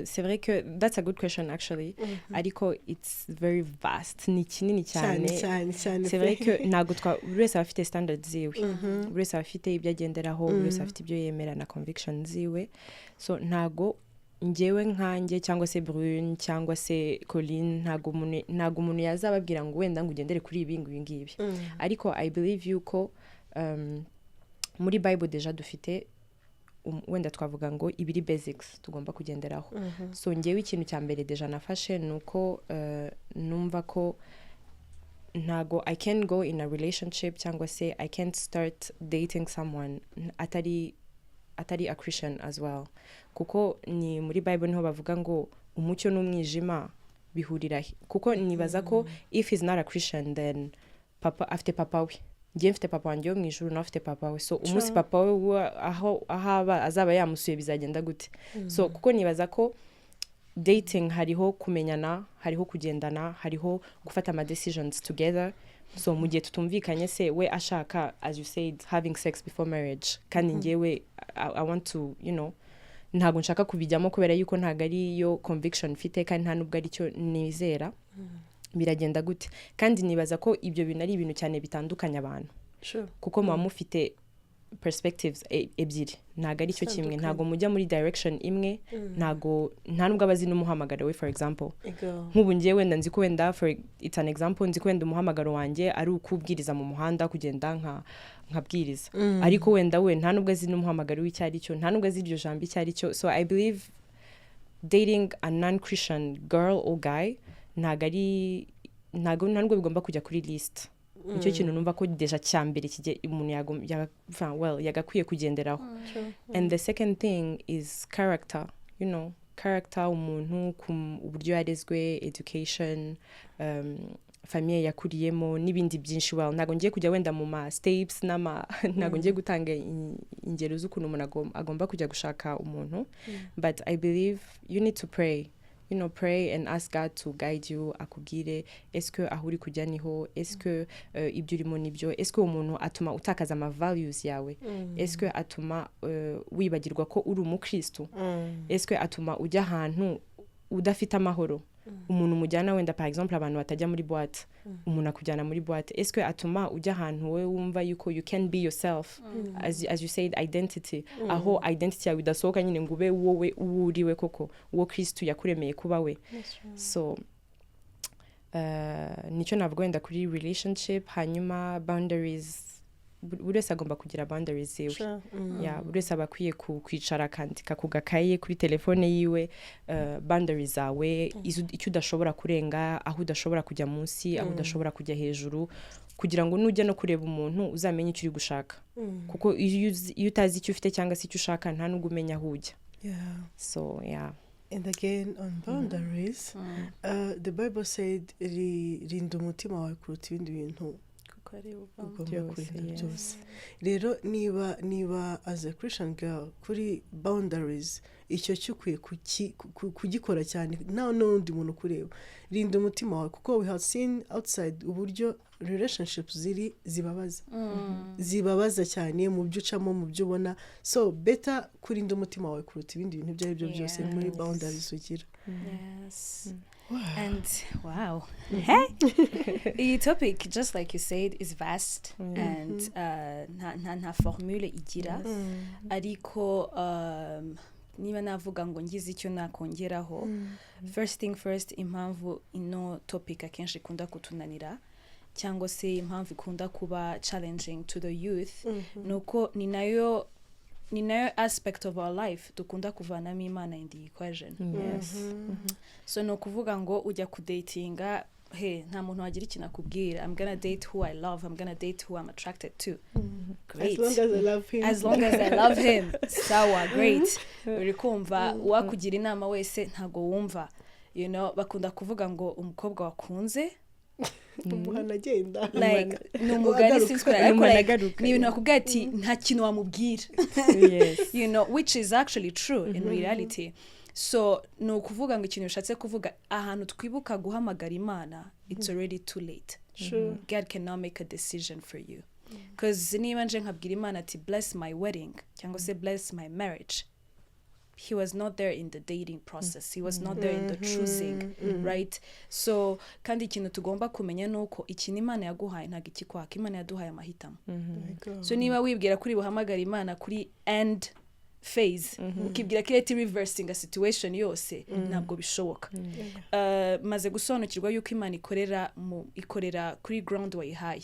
c'est vrai que that's a good question actually. Ariko it's very vast. Ni kinini cyane. C'est vrai que ntago buri wese aba afite standards ziwe. Buri wese aba afite ibyo agenderaho, buri wese afite ibyo yemera na convictions ziwe. So ntago njyewe nkanjye cyangwa se Brune cyangwa se Colline ntago umuntu yazababwira ngo wenda ngo ugendere kuri ibi ngibi. Ariko I believe yuko muri Bible deja dufite wenda twavuga ngo ibiri basics tugomba kugenderaho. So njyewe ikintu cya mbere deja nafashe nuko numva ko ntago I can go in a relationship cyangwa se I can't start dating someone atari a Christian as well. Kuko ni muri Bible niho bavuga ngo umucyo n'umwijima bihurira. Kuko nibaza ko if he's not a Christian then afite papa we. Ngiye mfite papa wanjye wo mu ijuru nawe afite papa we. So umunsi papa we aho azaba yamusuye bizagenda gute. So kuko nibaza ko dating hariho kumenyana, hariho kugendana, hariho gufata ama decisions together. So mu gihe tutumvikanye se we ashaka as you said having sex before marriage kandi ngewe I want to ntago nshaka kubijyamo kubera yuko ntago ari yo conviction mfite kandi nta nubwo ari cyo nizera. Biragenda gute kandi nibaza ko ibyo bintu ari ibintu cyane bitandukanye abantu kuko muba mufite perspectives ebyiri ntago ari cyo kimwe ntago mujya muri direction imwe nta nubwo abazi n'umuhamagaro we for example nk'ubu ngiye wenda nzi ko wenda it's an example nzi ko wenda umuhamagaro wanjye ari ukubwiriza mu muhanda kugenda nkabwiriza ariko wenda we nta nubwo azi n'umuhamagaro w'icyari cyo nta nubwo azi iryo jambo icyari cyo. So I believe dating a non-Christian girl or guy ntabwo bigomba kujya kuri list. Nicyo kintu numva ko deja cyambere kijye umuntu yagakwiye kugenderaho. And the second thing is character, character umuntu uburyo yarezwe, education, famille yakuriyemo n'ibindi byinshi. Ntago ngiye kujya wenda mu ma steps ntago ngiye gutanga ingero z'ukuntu umuntu agomba kujya gushaka umuntu. But I believe you need to pray. Pray and ask God to guide you, akubwire eske ahuri kujya niho, eske ibyo urimo nibyo, eske umuntu atuma utakaza ama values yawe, eske atuma wibagirwa ko uri umukristo, eske atuma ujya ahantu udafite amahoro. Umuntu mujyana wenda par exemple abantu batajya muri boîte, umuntu akujyana muri boîte, eske atuma ujya ahantu we wumva yuko you can be yourself, as you said identity, aho identity yawe idasohoka nyine ngo ube wowe uriwe koko uwo Kristo yakuremeye kuba we. So nicyo navuga wenda kuri relationship. Hanyuma boundaries, buri wese agomba kugira boundaries ziwe. Buri wese aba akwiye kwicara akandika ku gakaye kuri telefone yiwe boundaries zawe, icyo udashobora kurenga, aho udashobora kujya munsi, aho udashobora kujya hejuru, kugira ngo nujya no kureba umuntu uzamenye icyo uri gushaka. Kuko iyo utazi icyo ufite cyangwa se icyo ushaka nta nubwo umenya aho ujya. So And again on boundaries, the Bible said rinda umutima wawe kuruta ibindi bintu ugomba kurinda byose. Rero niba as a Christian girl kuri boundaries icyo cyukwiye kugikora cyane nta n'undi muntu kureba. Rinda umutima wawe kuko we have seen outside uburyo relationships zibabaza cyane mu byo ucamo mu byo ubona. So better kurinda umutima wawe kuruta ibindi bintu ibyo ari byo byose muri boundaries ugira. Wow. And wow, hey, topic just like you said is vast and nta formule igira ariko niba navuga ngo ngize icyo nakongeraho. First thing first, impamvu ino topic akenshi ikunda kutunanira cyangwa se impamvu ikunda kuba challenging to the youth nuko ni nayo aspect of our life dukunda kuvanamo Imana in the equation. So no kuvuga ngo ujya kudatinga nta muntu wagira ikintu akubwira. I'm gonna date who I love, I'm gonna date who I'm attracted to. Great. As long as I love him. Sawa, great. Uri kumva wakugira inama wese ntago wumva. Bakunda kuvuga ngo umukobwa wakunze umuhana agenda like numugari sinskora ariko ni ibintu akubwira ati nta kintu wamubwira. Which is actually true in reality. So no kuvuga ngo ikintu ushatse kuvuga ahantu twibuka guhamagara Imana, it's already too late. God cannot make a decision for you. Because niba nje nkabwira Imana ati bless my wedding cyangwa se bless my marriage, he was not there in the dating process, he was not there in the choosing, right? So kandi ikintu tugomba kumenya nuko ikintu Imana yaguhaye ntago ikikwaka, Imana yaduhaye amahitamo. So niba wibwira kuri buhamagara Imana kuri end phase ukibwira ko iri reversing a situation yose ntabwo bishoboka. Maze gusobanukirwa yuko Imana ikorera kuri ground wayihaye.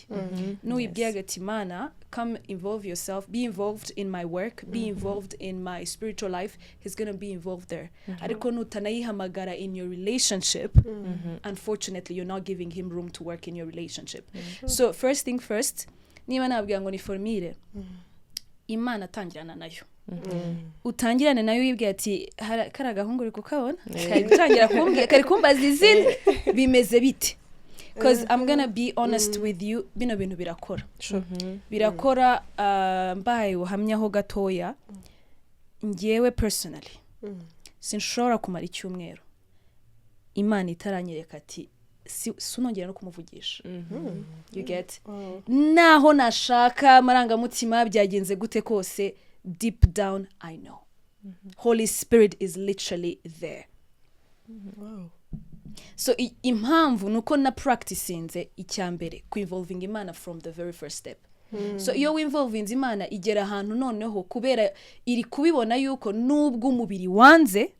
N'uwibwira ati Imana, come involve yourself, be involved in my work, be involved in my spiritual life, he's going to be involved there. Ariko nutanayihamagara in your relationship, unfortunately you're not giving him room to work in your relationship. So first thing first, niba nabwira ngo ni formire, Imana tangirana nayo. Utangirane nayo wibwira ati kara gahungu uri kukabona, kari gutangira kumbwira, kari kumbaza izina bimeze bite, because I'm gonna be honest with you, bino bintu birakora. Birakora. Mbaye uhamyaho gatoya, ngewe personally sinshobora kumara icyumweru Imana itaranyereka ati sunongera no kumuvugisha. You get? Naho nashaka marangamutima byagenze gute kose, deep down I know Holy Spirit is literally there. Wow. So impamvu nuko na practicinze icyambere ku involving Imana from the very first step. So iyo involving Imana igera ahantu noneho kubera iri kubibona yuko nubwo umubiri wanze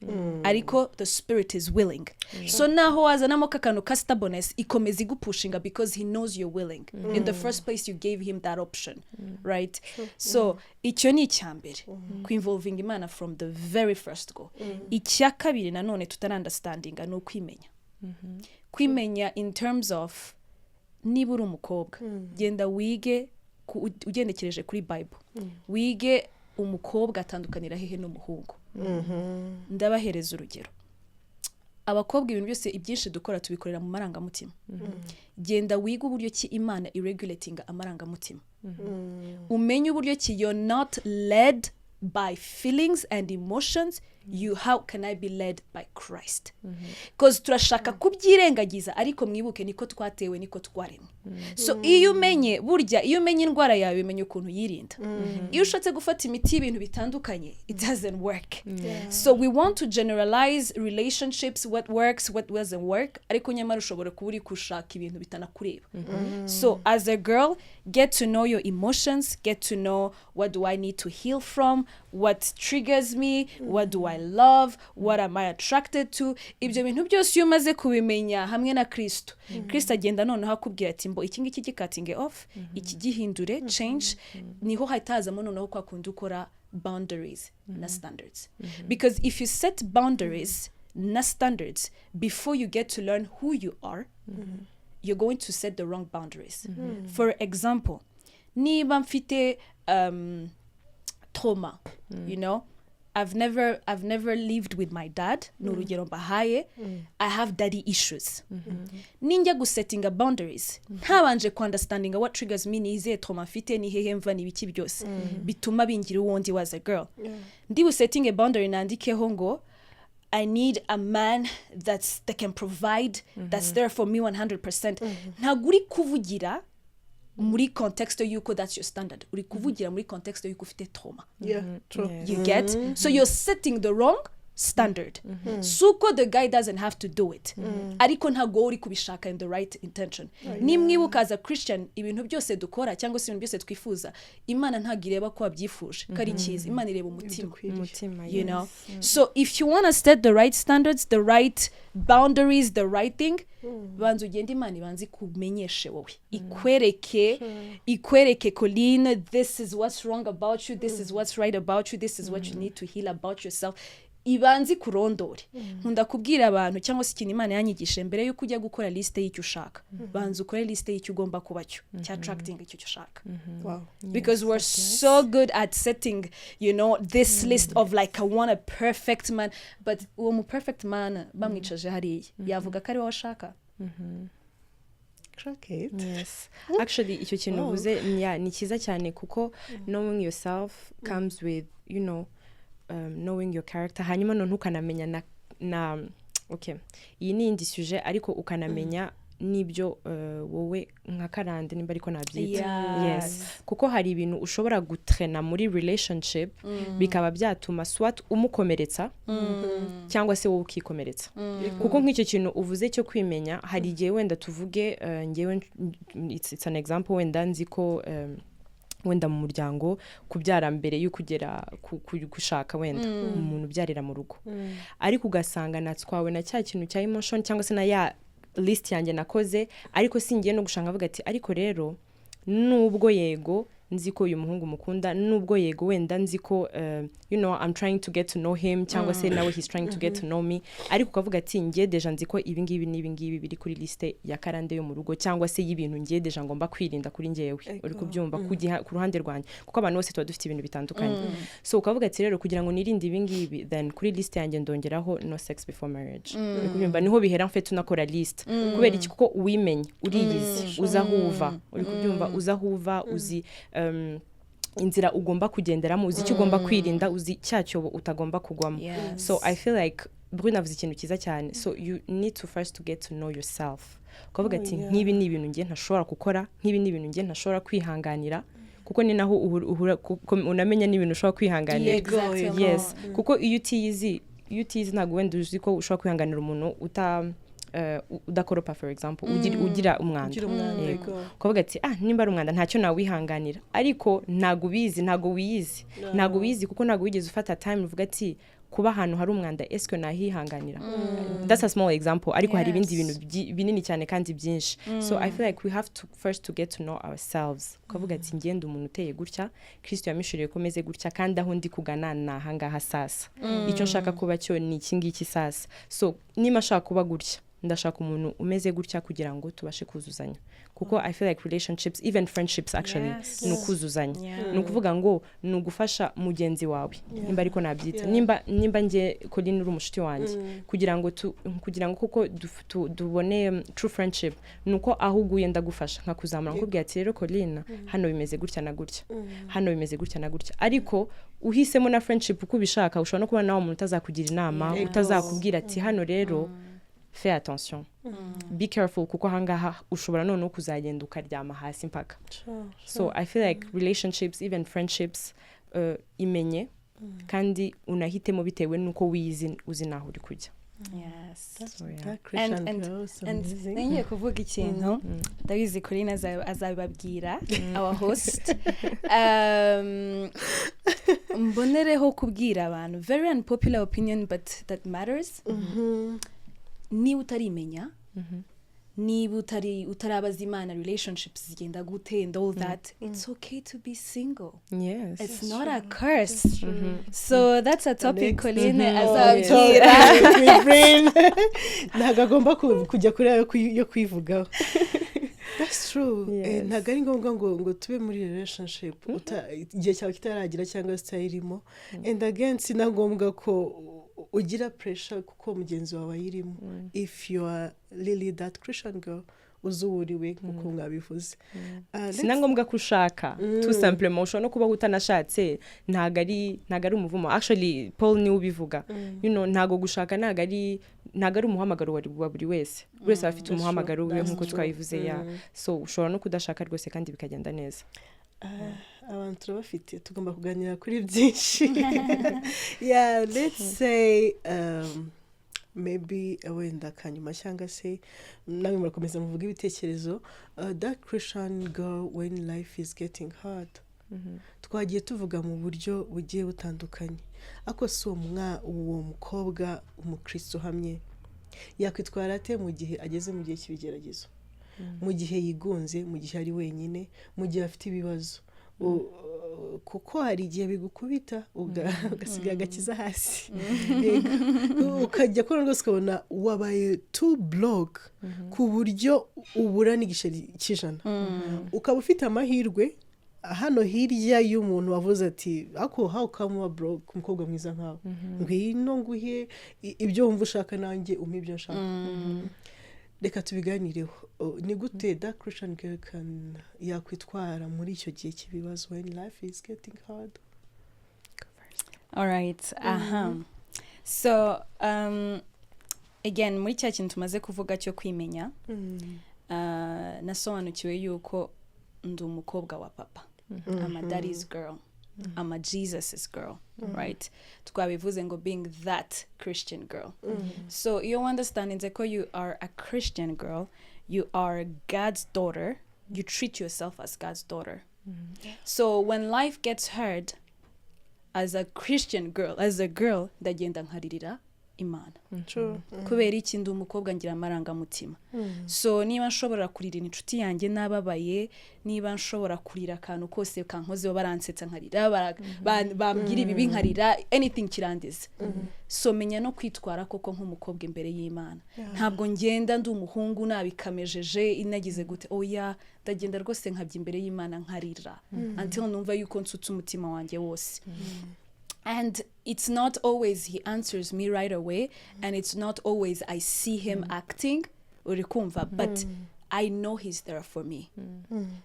ariko the spirit is willing. So naho wazanamo kakano ka stubbornness ikomeza igupushinga because he knows you're willing. In the first place you gave him that option, right? So icyo ni icyambere ku involving Imana from the very first go. Icya kabiri nanone tutarunderstanding no kwimenya. Kwimenya in terms of niba uri umukobwa genda wige ugendekereje kuri Bible, wige umukobwa atandukanira hehe n'umuhungu. Ndabahereza urugero. Abakobwa ibintu byose ibyinshi dukora tubikorera mu marangamutima. Genda wige uburyo ki Imana irregulating amarangamutima. Umenye uburyo ki you're not led by feelings and emotions, how can I be led by Christ? Because turashaka kubyirengagiza ariko mwibuke niko twatewe niko twaremwe. So iyo umenye burya, iyo umenye indwara yawe umenye ukuntu yirinda. Iyo ushatse gufata imiti ibintu bitandukanye, it doesn't work. So we want to generalize relationships, what works, what doesn't work, ariko nyamara ushobora kuba uri kushaka ibintu bitanakureba. So as a girl, get to know your emotions, get to know what do I need to heal from, what triggers me, what do I love, what am I attracted to. Ibyo bintu byose iyo umaze kubimenya hamwe na Kristo, Kristo agenda noneho akubwira ati mbo iki ngiki kikatinge off, iki gihindure, change, niho hatazamo noneho kwa kundi ukora boundaries na standards. Because if you set boundaries na standards before you get to learn who you are, you're going to set the wrong boundaries. For example, niba mfite trauma, you know, I've never lived with my dad, n'urugero mbahaye, I have daddy issues. Ninjya gusettinga boundaries, ntabanje ku understanding what triggers me, nize trauma mfite, ni hehe mva n'ibiki byose bituma bingira uwundi was a girl. Ndi busetting a boundary nandikeho ngo I need a man that can provide, that's there for me 100%. Ntabwo uri kuvugira muri context yuko that's your standard. Uri kuvugira muri context yuko ufite trauma. True. You get? So you're setting the wrong standard. Suko the guy doesn't have to do it. Ariko ntabwo uri kubishaka in the right intention. Nimwibuka as a Christian, ibintu byose dukora cyangwa se ibintu byose twifuza, Imana ntabwo ireba ko wabyifuje, kari cyiza. Imana ireba umutima. You know? So if you want to set the right standards, the right boundaries, the right thing, banza ugende Imana ibanze kumenyeshe wowe. Ikwereke Colleen, this is what's wrong about you, this is what's right about you, this is what you need to heal about yourself. Ibanzi kurondore. Nkunda kubwira abantu cyangwa se ikintu Imana yanyigishe mbere yuko ujya gukora liste y'icyo ushaka. Banza ukore liste y'icyo ugomba kuba cyo, cya attracting icyo ushaka. Wow. Because we're so good at setting, you know, this list of like I want a perfect man, but uwo perfect man bamwicaje hariya yavuga ko ari wowe ashaka. Yes. Actually icyo kintu uvuze ni cyiza cyane kuko knowing yourself comes with, you know, knowing your character. Hanyuma none ukanamenya na okay, iyi ni indi sujet ariko ukanamenya n'ibyo wowe nka karande nimba ariko nabyita yes kuko hari ibintu ushobora gutrena muri relationship bikaba byatuma swat umukomeretsa cyangwa se wowe ukikomeretsa kuko nk'icyo kintu uvuze cyo kwimenya hari igihe wenda tuvuge ngewe it's an example wenda nzi ko wenda mu muryango kubyara mbere yo kugera gushaka wenda umuntu ubyarira mu rugo ariko ugasanga natwawe na cya kintu cya emotion cyangwa se na ya list yanjye nakoze ariko singiye no gushanga avuga ati ariko rero nubwo yego nzi ko uyu muhungu mukunda nubwo yego wenda nzi ko you know I'm trying to get to know him cyangwa se nawe he's trying to get to know me ariko ukavuga ati ngiye deja nzi ko ibi ngibi biri kuri liste ya karande yo mu rugo cyangwa se y'ibintu ngiye deja ngomba kwirinda kuri ngewe uri kubyumva ku ruhande rwanjye kuko abantu bose tuba dufite ibintu bitandukanye so ukavuga ati rero kugira ngo nirinde ibi ngibi then kuri liste yanjye ndongeraho no sex before marriage uri kubyumva niho bihera mfite tunakora list kubera iki kuko uwimenye uriyizi uzahuva uri kubyumva uzahuva uzi inzira ugomba kugenderamo uzi icyo ugomba kwirinda uzi cyacyo utagomba kugwamo so I feel like Bruno avuze ikintu kiza cyane so you need to first to get to know yourself ukavuga ati nk'ibi ni ibintu ngiye ntashobora gukora nk'ibi ni ibintu ngiye ntashobora kwihanganira kuko ni naho unamenya n'ibintu ushobora kwihanganira yes kuko iyo utiyizi ntabwo wenda uzi ko ushobora kwihanganira umuntu udakoropa for example ugira umwanda ukavuga ati nimba ari umwanda ntacyo nawihanganira ariko ntago wiyizi kuko ntago wigeze ufata time uvuga ati kuba ahantu hari umwanda eske nahihanganira that's a small example ariko hari ibindi bintu binini cyane kandi byinshi so I feel like we have to first to get to know ourselves ukavuga ati ngende umuntu uteye gutya Kristo yamishuriye ko meze gutya kandi aho ndi kugana nahangaha sasa icyo nshaka kuba cyo ni iki ngiki sasa so nima shaka kuba gutya ndashaka umuntu umeze gutya kugira ngo tubashe kuzuzanya kuko I feel like relationships even friendships actually ni ukuzuzanya ni ukuvuga ngo ni ugufasha mugenzi wawe nimba ariko nabyita nimba nge Colin uri umushiti wanjye kugira ngo kuko dubone true friendship nuko aho uguye ndagufasha nkakuzamura nkubwira ati rero Colin hano bimeze gutya na gutya hano bimeze gutya na gutya ariko uhisemo na friendship uko ubishaka ushobora no kuba nawe umuntu utazakugira inama utazakubwira ati hano rero fais attention be careful kuko hangaha ushobora none kuzagenda ukaryama hasi mpaka so I feel like relationships even friendships imenye kandi unahitemo bitewe nuko wizi uzi naho uri kujya yes so, yeah. and ngiye kuvuga ikintu ndabizi Colin azabibabwira our host mbonereho kubwira abantu very unpopular opinion but that matters niba utarimenya niba utarabaza Imana relationships zigenda gute and all that it's okay to be single yes it's not a curse so that's a topic Colin azabwira ntago agomba kujya kuri yo kwivugaho that's true ntago ari ngombwa ngo tube muri relationship igihe cyawe kitaragira cyangwa se utayirimo and again sinagombwa ko ugira pressure kuko mugenzi wawe ayirimo if you are really that Christian girl uzuriwe kuko mwabivuze sinangombwa kushaka tout simplement ushobora no kuba utanashatse ntago ari umuvumo actually Paul ni ubivuga you know ntago gushaka ntago ari umuhamagaro wa buri wese afite umuhamagaro we nkuko twayivuze so ushobora no kudashaka rwose kandi bikagenda neza abantu turabafite tugomba kuganira kuri byinshi yeah let's say maybe wenda kanyuma cyangwa se namwe murakomeza muvuga ibitekerezo that Christian girl when life is getting hard twagiye tuvuga mu buryo bugiye butandukanye ako si uwo mukobwa umukristo hamye yakwitwara ate mu gihe ageze mu gihe cy'ibigeragezo mu gihe yigunze mu gihe ari wenyine mu gihe afite ibibazo kuko hari igihe bigukubita ugasiga agakiza hasi ukajya kora rwose ukabona wabaye too block ku buryo ubura n'igiceri cy'ijana ukaba ufite amahirwe hano hirya y'umuntu wavuze ati ako how come wa broke umukobwa mwiza nkawe ngwino nguhe ibyo wumva ushaka nanjye umpe ibyo nshaka reka tubiganireho ni gute that Christian girl yakwitwara muri icyo gihe cy'ibibazo when life is getting hard all right so again muri cya kintu tumaze kuvuga cyo kwimenya nasobanukiwe yuko ndi umukobwa wa papa. I'm a daddy's girl. I'm a Jesus's girl, right? Twabivuze ngo being that Christian girl. So you understand that you are a Christian girl, you are God's daughter, you treat yourself as God's daughter. So when life gets hard, as a Christian girl, as a girl, ndagenda nkaririra Imana. Kubera iki ndi umukobwa ngira amarangamutima. So niba nshobora kurira inshuti yanjye nababaye, niba nshobora kurira akantu kose kankozeho baransetsa nkarira, bambwira ibibi nkarira, anything kirandize. So menya no kwitwara koko nk'umukobwa imbere y'Imana. Ntabwo ngenda ndi umuhungu nabikamejeje inagize gute, oya ndagenda rwose nkabya imbere y'Imana nkarira until numva yuko nsutse umutima wanjye wose. And it's not always he answers me right away, and it's not always I see him acting, but I know he's there for me.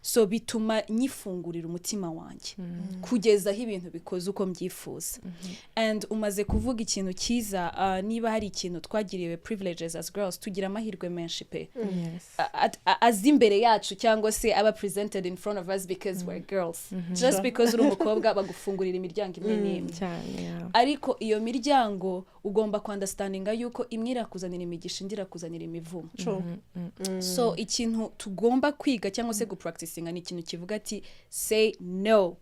So bituma nyifungurira umutima wanjye kugeza aho ibintu bikoze uko mbyifuza. And umaze kuvuga ikintu cyiza, niba hari ikintu twagiriwe privileges as girls, tugira amahirwe menshi pe. Azi imbere yacu cyangwa se aba presented in front of us because we're girls. Just because uri umukobwa bagufungurira imiryango imwe n'imwe. Ariko iyo miryango ugomba kwandastandinga yuko imwe irakuzanira imigisha, indi irakuzanira imivumo. So ikintu tugomba kwiga cyangwa se gupracticinga ni ikintu kivuga ati say no.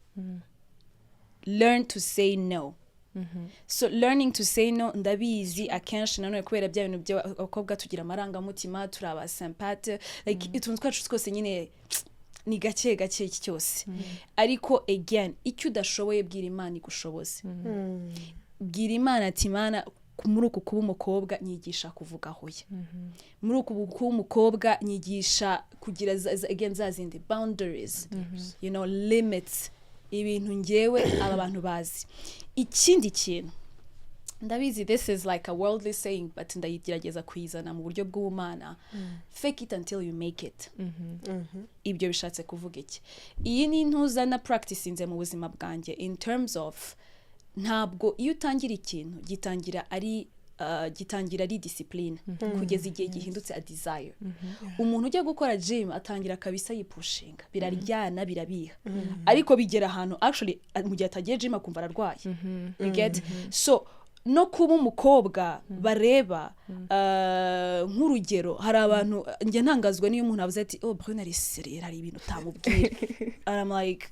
Learn to say no. So learning to say no ndabizi akenshi nanone kubera bya bintu by'abakobwa tugira amarangamutima, turaba sympathe, like ituntu twacu twose nyine ni gake gake iki cyose. Ariko again icyo udashoboye bwira Imana igushoboze. Bwira Imana ati Mana muri uku kuba umukobwa nyigisha kuvuga hoya. Muri uku kuba umukobwa nyigisha kugira again zazindi boundaries, you know, limits, ibintu ngewe aba bantu bazi. Ikindi kintu ndabizi, this is like a worldly saying, but ndayigerageza kuyizana mu buryo bw'Imana. Fake it until you make it. Ibyo bishatse kuvuga iki? Iyi ni ntuzana practicinze mu buzima bwanjye in terms of ntabwo iyo utangira ikintu gitangira ari discipline kugeza igihe gihindutse a desire. Umuntu ujya gukora gym atangira kabisa yipushinga, biraryana birabiha, ariko bigera ahantu actually mu gihe atagiye gym akumva ararwaye. You get? So no kuba umukobwa bareba nk'urugero, hari abantu njye ntangazwa niyo umuntu avuze ati Bruno ari serious, hari ibintu utamubwira. And I'm like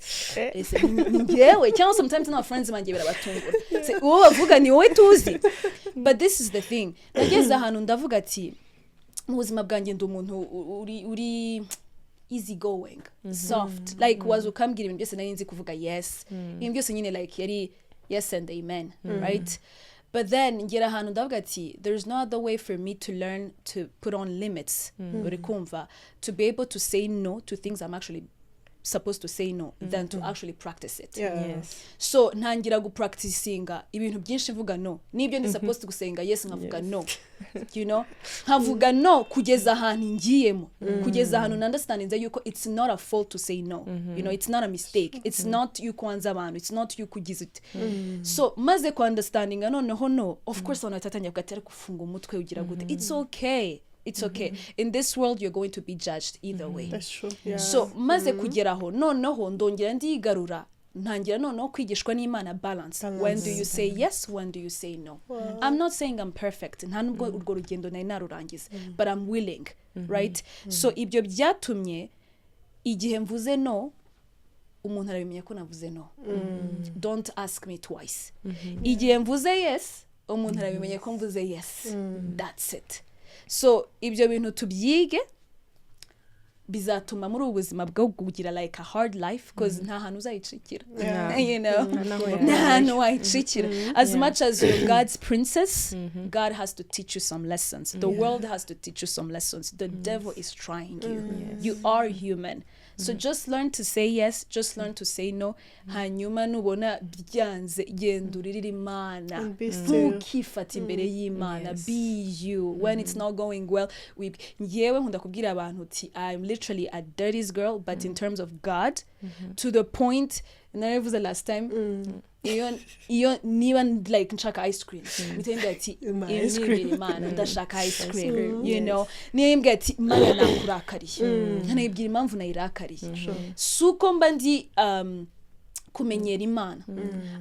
ngewe cyangwa sometimes no friends banjye birabatungura, wowe bavuga ni wowe tuzi. But this is the thing, nageze ahantu ndavuga ati mu buzima bwanjye ndi umuntu uri easy going, soft, like wazo ukambwira ibintu byose nari nzi kuvuga yes, ibintu byose nyine like yari yes and amen, right? But then ngera ahantu ndavuga ati there's no other way for me to learn to put on limits, to be able to say no to things I'm actually supposed to say no than to actually practice it. So ntangira gupracticinga ibintu byinshi mvuga no, nibyo ndi supposed to gusenga yes nkavuga no, you know, nkavuga no kugeza ahantu ngiyemo, kugeza ahantu understanding that yuko it's not a fault to say no, you know, it's not a mistake, it's not you kwanza abantu, it's not you kugize it. So maze ku understanding noneho no, of course on atatanya kugatera kufunga umutwe ugira gute, it's okay. It's okay. In this world, you're going to be judged either way. That's true. Yeah. So, maze kugeraho, noneho ndongera ndigarura, ntangira noneho kwigishwa n'Imana balance. When do you say yes? When do you say no? Wow. I'm not saying I'm perfect. Nta nubwo urwo rugendo nari narurangiza, but I'm willing, right? So, ibyo byatumye igihe mvuze no, umuntu arabimenya ko navuze no. Don't ask me twice. Igihe mvuze yes, umuntu arabimenya ko mvuze yes. That's it. So ibyo bintu tubyige bizatuma muri ubuzima bwo kugira like a hard life, because nta hantu uzayicikira, you know, nta hantu wayicikira. As much as you're God's princess, God has to teach you some lessons. The world has to teach you some lessons. The devil is trying you. You are human. So just learn to say yes, just learn to say no. Hanyuma nubona byanze gendurira Imana, ntukifata imbere y'Imana. Be you. When it's not going well, ngewe nkunda kubwira abantu uti I'm literally a daddy's girl, but in terms of God, to the point, and I was the last time, iyo niba like nshaka ice cream, mitenda ati ice cream, man, ndashaka ice cream, you know, niyo imbwa ati mana nakurakariye, nkanayibwira impamvu nayirakariye, suko mba ndi kumenyera Imana,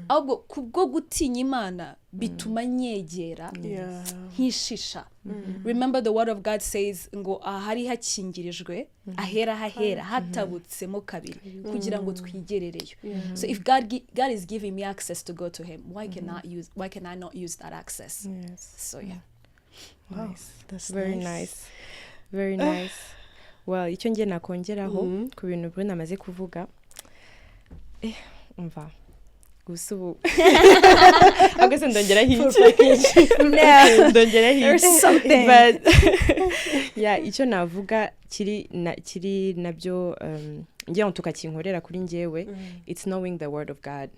ahubwo kubwo gutinya Imana bituma nyegera nkishisha. Remember the word of God says ngo ahari hakingirijwe ahera hatabutsemo kabiri kugira ngo twigerereyo. So if God is giving me access to go to him, why can I not use that access? So yeah. Wow, that's very nice. Very nice. Well, icyo ngiye nakongeraho ku bintu Bruno amaze kuvuga, umva gusa ubu agase ndongera hiki ndongera hiki, but yeah, icyo navuga kiri nabyo ngiye tukakinkorera kuri njyewe, it's knowing the word of God.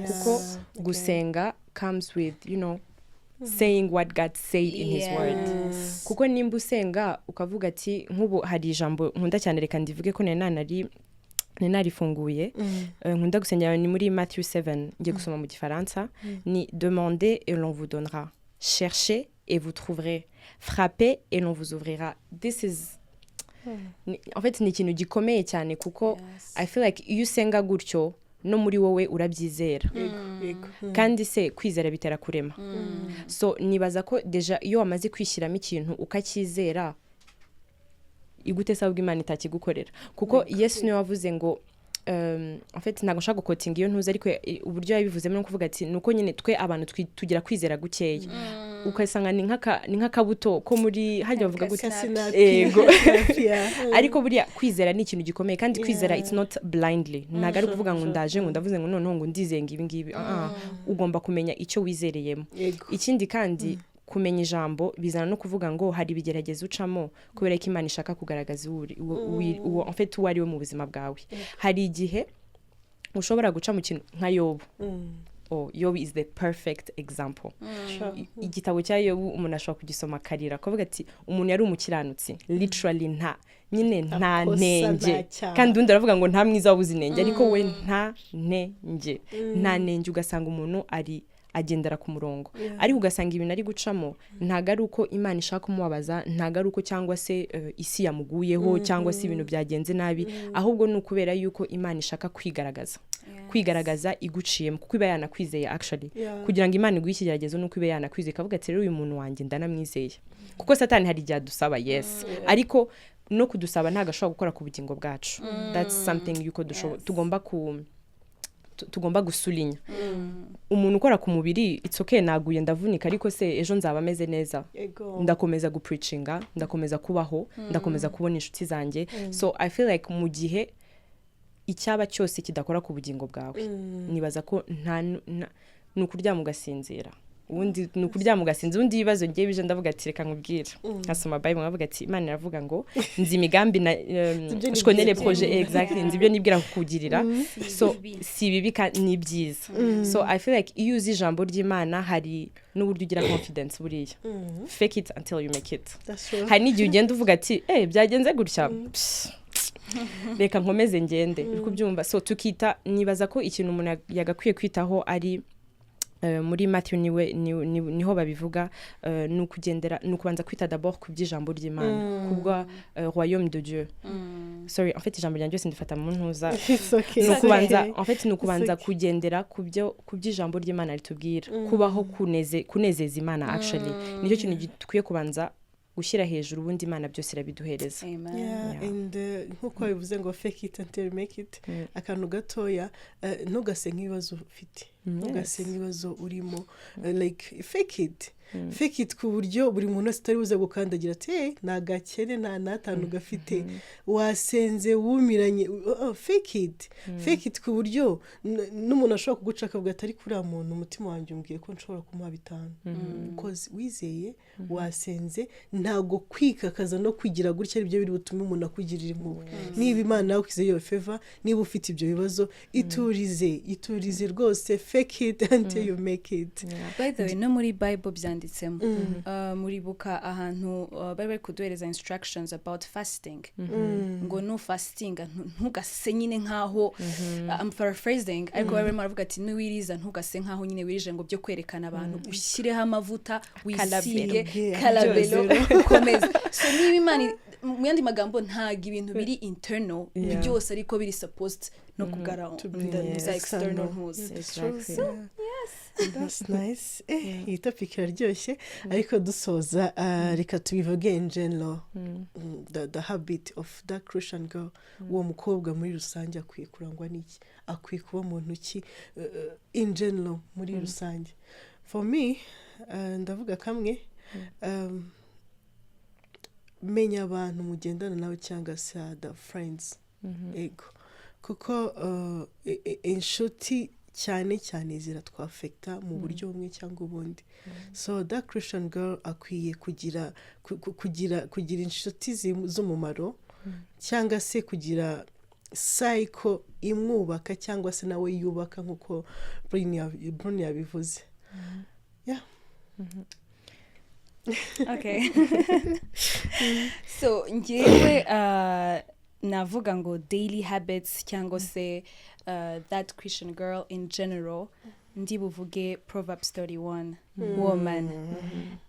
Kuko gusenga comes with, you know, saying what God said in his word. Kuko nimba usenga ukavuga ati nk'ubu hari ijambo nkunda cyane, reka ndivuge ko narifunguye, nkunda gusengera ni muri Matthew 7, ngiye gusoma mu gifaransa, ni demandez et l'on vous donnera, cherchez et vous trouverez, frappez et l'on vous ouvrira. This is en fait ni ikintu gikomeye cyane, kuko I feel like iyo usenga gutyo no muri wowe urabyizera, kandi se kwizera bitera kurema. So nibaza ko deja iyo wamaze kwishyiramo ikintu ukacyizera, igute sabwe Imana itakigukorera, kuko Yesu niwe wavuze ngo en fait ntago nshaka gukotinga iyo ntuze, ariko uburyo yabivuzemo no kuvuga ati nuko nyine twe abantu tugira kwizera gukeya, ukasanga ni nk'akabuto ko muri hajya bavuga gute, ego ariko buriya kwizera ni ikintu gikomeye, kandi kwizera it's not blindly, ntago ari kuvuga ngo ndaje ngo ndavuze ngo noneho ngo ndizenga ibi ngibi, ugomba kumenya icyo wizereyemo. Ikindi kandi kumenya ijambo bizana no kuvuga ngo hari ibigeragezo ucamo kubera ko Imana ishaka kugaragaza en fait uwo ari we mu buzima bwawe. Hari igihe ushobora guca mu kintu nka Yobu. Yobu is the perfect example. Igitabo cya Yobu umuntu ashobora kugisoma karira akavuga ati umuntu yari umukiranutsi, literally nta ntenge, kandi undi aravuga ngo nta mwiza wabuze inenge, ariko we nta ntenge, ugasanga umuntu agendera ku murongo, ariko ugasanga ibintu ari gucamo ntago ari uko Imana ishaka kumubabaza, ntago ari uko cyangwa se isi yamuguyeho cyangwa se ibintu byagenze nabi, ahubwo ni ukubera yuko Imana ishaka kwigaragaza iguciyemo, kuko iba yanakwizeye actually, kugira ngo Imana iguhe ikigeragezo nuko iba yanakwizeye, kavuga ati rero uyu muntu wanjye ndanamwizeye, kuko Satani hari igihe adusaba ariko no kudusaba ntago ashobora gukora ku bugingo bwacu. That's something yuko tugomba gusulinya. Umuntu ukora ku mubiri it's okay, naguye ndavunika, ariko se ejo nzaba ameze neza, ndakomeza gupreachinga, ndakomeza kubaho, ndakomeza kubona inshuti zanjye. So I feel like mu gihe icyaba cyose kidakora ku bugingo bwawe, nibaza ko nukuryama ugasinzira, ubundi nukuryama ugasinzira. Ubundi ibibazo ngiye bije ndavuga ati reka nkubwire, nkasoma Bible nkavuga ati Imana iravuga ngo nzi imigambi na je connais les projets exactly, nzi ibyo nibwira kukugirira, so si bibi ni byiza. So I feel like iyo uzi ijambo ry'Imana hari n'uburyo ugira confidence buriya, fake it until you make it. Hari n'igihe ugenda uvuga ati byagenze gutya, reka nkomeze ngende, uri kubyumva. So tukita, nibaza ko ikintu umuntu yagakwiye kwitaho ari muri Matthew niho babivuga, nukubanza kwita d'abord ku by'ijambo ry'Imana, kubwa royaume de Dieu. Sorry, en fait ijambo ryanjye sindifata mu ntuza, nukubanza kugendera ku by'ijambo ry'Imana ritubwira, kubaho kunezeza Imana actually, nicyo kintu dukwiye kubanza gushyira hejuru, ubundi Imana byose irabiduhereza. And nkuko bivuze ngo fake it until you make it, akantu gatoya, ntugase nk'ibibazo ufite, ntugase nk'ibibazo urimo, like fake it ku buryo buri muntu wese atari buze gukandagira ati nagakene nta natanu gafite, wasenze wumiranye, fake it ku buryo n'umuntu ashobora kuguca akavuga atari kuri muntu umutima wanjye umbwiye ko nshobora kumuha 5, because wizeye wasenze, ntago kwikakaza no kwigira gutya ari byo biri butume umuntu akugirira impuhwe. Niba Imana nawe ukize yo favor, niba ufite ibyo bibazo iturize rwose, fake it until you make it. By the way, no muri Bible byanditse babyanditsemo muribuka ahantu bari kuduhereza instructions about fasting ngo no fasting ntugase nyine nkaho I'm paraphrasing ariko bari baravuga ati niwiriza ntugase nkaho nyine wirije ngo byo kwerekana abantu ushyireho amavuta wisige kalabelo ukomeze so niba Imana mu yandi magambo ntago ibintu biri internal byose ariko biri supposed no kugara za external hose. That's nice. Iyi topic iraryoshye ariko dusoza reka tubivuge in general the habit of that Christian girl uwo mukobwa muri rusange akwiye kurangwa n'iki, akwiye kuba muntu ki in general muri rusange. For me ndavuga kamwe menya abantu mugendana nawe cyangwa se the friends ego kuko inshuti cyane cyane ziratwafekta mu buryo bumwe cyangwa ubundi. So that Christian girl akwiye kugira inshuti z'umumaro cyangwa se kugira cycle imwubaka cyangwa se nawe yubaka nkuko Bruni yabivuze. Yeah. Okay. So ngewe navuga ngo daily habits cyangwa se that Christian girl in general ndi buvuge Proverbs 31 woman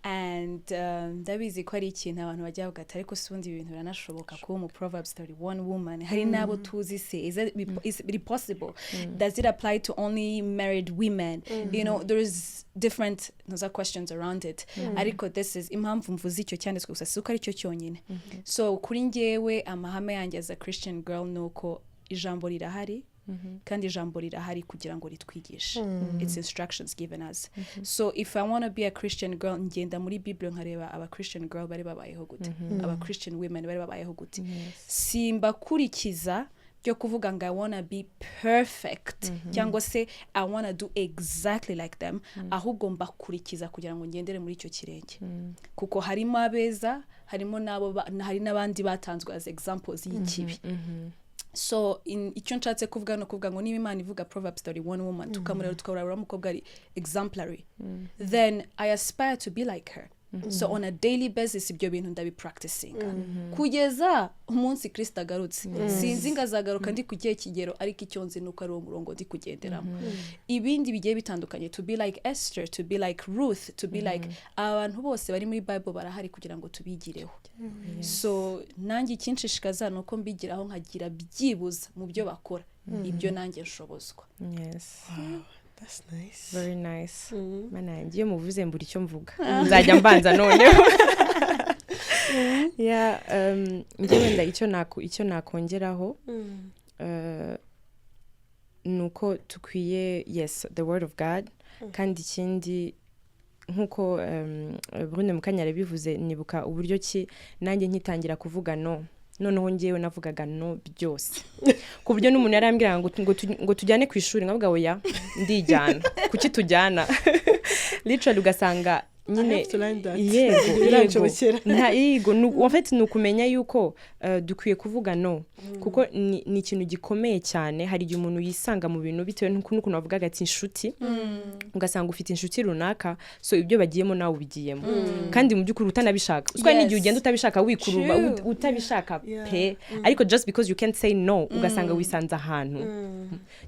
and ndabizi ko ari ikintu abantu bajya bavuga ariko sundi ibintu biranashoboka kuba mu Proverbs 31 woman hari nabo tuzi se is it possible does it apply to only married women you know there's different questions around it ariko this is impamvu mvuze icyo cyanditswe gusa si uko ari cyo cyonyine so kuri ngewe amahame yanjye as a Christian girl nuko ijambo rirahari kandi ijambo rirahari kugira ngo ritwigishe it's instructions given us so if I want to be a Christian girl ngenda muri Bible nkareba aba Christian girl bari babayeho gute aba Christian women bari babayeho gute simba kurikiza byo kuvuga ngo I want to be perfect cyangwa se I want to do exactly like them ahubwo mbakurikiza kugira ngo ngendere muri icyo kirenge kuko harimo abeza harimo nabo hari nabandi batanzwe as examples y'ikibi. So icyo nshatse kuvuga no kuvuga ngo niba Imana ivuga Proverbs 31 woman tukamurera tukabura umukobwa ari exemplary then I aspire to be like her. So on a daily basis ibyo bintu ndabi practicing kugeza umunsi Kristo agarutse sinzi ngazagaruka ndi kugiye kigero ariko icyo nzi nuko ari umurongo ndi kugenderamo ibindi bigiye bitandukanye to be like Esther, to be like Ruth, to be like abantu bose bari muri Bible barahari kugira ngo tubigireho. So nanjye ikinshishikaza nuko mbigiraho nkagira byibuza mu byo bakora ibyo nanjye nshobozwa. That's nice. Very nice. Mana ngiye muvuze mbura icyo mvuga. Nzajya mbanza noneho. Yeah, ngiye nda icyo nakongeraho nuko tukwiye yes the word of God kandi ikindi nkuko Brune Mukanyara bivuze nibuka uburyo ki nanjye nkitangira kuvuga no noneho ngewe navugaga no byose ku buryo n'umuntu yarambwira ngo tujyane ku ishuri ngavuga oya ndijyana kuki tujyana literally ugasanga nyine yego wafite nukumenya yuko dukwiye kuvuga no kuko ni ikintu gikomeye cyane hari igihe umuntu yisanga mu bintu bitewe n'ukuntu bavuga ati inshuti ugasanga ufite inshuti runaka so ibyo bagiyemo nawe ubigiyemo kandi mu by'ukuri utanabishaka uswa n'igihe ugenda utabishaka wikuruba utabishaka pe ariko just because you can't say no ugasanga wisanze ahantu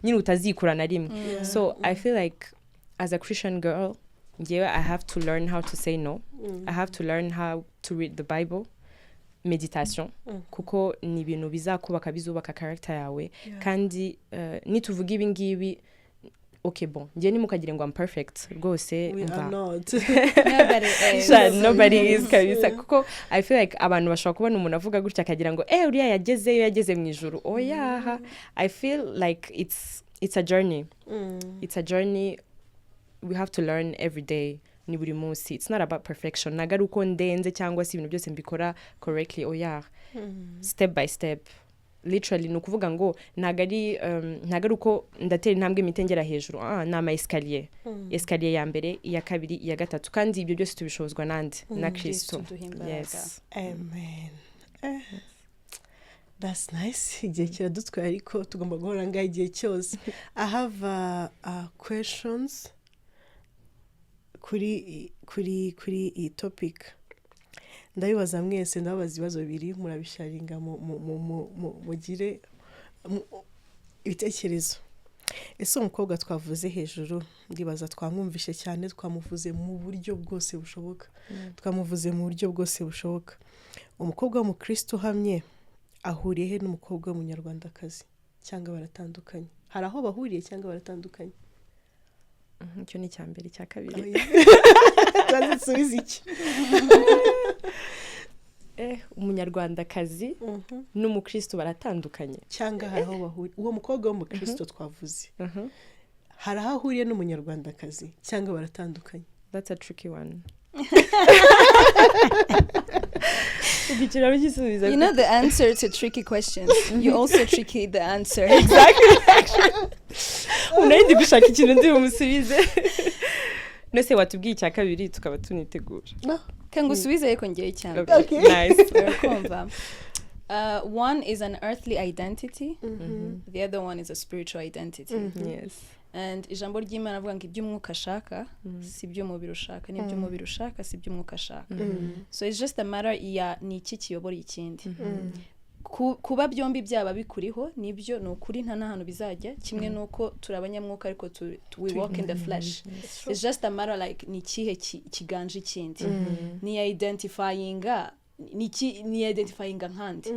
nyine utazikura na rimwe so I feel like as a Christian girl I have to learn how to say no. I have to learn how to read the Bible. Meditation. Kuko ni ibintu bizakubaka bizubaka character yawe. Kandi nituvuga ibi ngibi okay bon. Ngiye nimukagire ngo I'm perfect. Rwose umva. Nobody is kabisa. Kuko I feel like abantu bashobora kubona umuntu avuga gutya akagira ngo uriya yageze mu ijuru. Oya. I feel like it's a journey. It's a journey. We have to learn every day ni buri munsi. It's not about perfection nagaru uko ndenze cyangwa si ibintu byose mbikora correctly step by step literally nukuvuga ngo nagari uko ndatera intambwe mitengera hejuru nama escalier ya mbere iya kabiri iya gatatu kandi ibyo byose tubishozwa nande na Kristo. Yes, amen. That's nice. Igihe kiradutwaye ariko tugomba guhora ngaho igihe cyose. I have questions kuri iyi topic ndabibaza mwese ndababaza ibibazo bibiri murabisharinga mugire ibitekerezo. Ese umukobwa twavuze hejuru ndibaza twamwumvishe cyane, twamuvuze mu buryo bwose bushoboka, umukobwa w'umukristo uhamye ahuriye he n'umukobwa w'umunyarwandakazi cyangwa baratandukanye? Hari aho bahuriye cyangwa baratandukanye? Icyo ni icya mbere. Icya kabiri turazisubiza iki? umunyarwandakazi n'umukristo baratandukanye cyangwa hari aho bahuriye? Uwo mukobwa w'umukristo twavuze hari aho ahuriye n'umunyarwandakazi cyangwa baratandukanye? That's a tricky one. You know the answer to tricky questions. You also tricky the answer. Exactly. Unayindi gushaka ikintu ndi bumusubize. Nose watubwiye icya kabiri tukaba tunitegura. Kangu subize yeko ngiye cyane. Okay. Nice. One is an earthly identity. The other one is a spiritual identity. Yes. And ijambo ry'Imana avuga ngo iby'umwuka ashaka si iby'umubiri ushaka, n'iby'umubiri ushaka si iby'umwuka ashaka. So it's just a matter ya ni iki kiyobora ikindi. Kuba byombi byaba bikuriho nibyo ni ukuri nta n'ahantu bizajya, kimwe nuko turabanyamwuka ariko we walk in the flesh. It's just a matter like ni kihe kiganje ikindi. Ni identifying nkandi.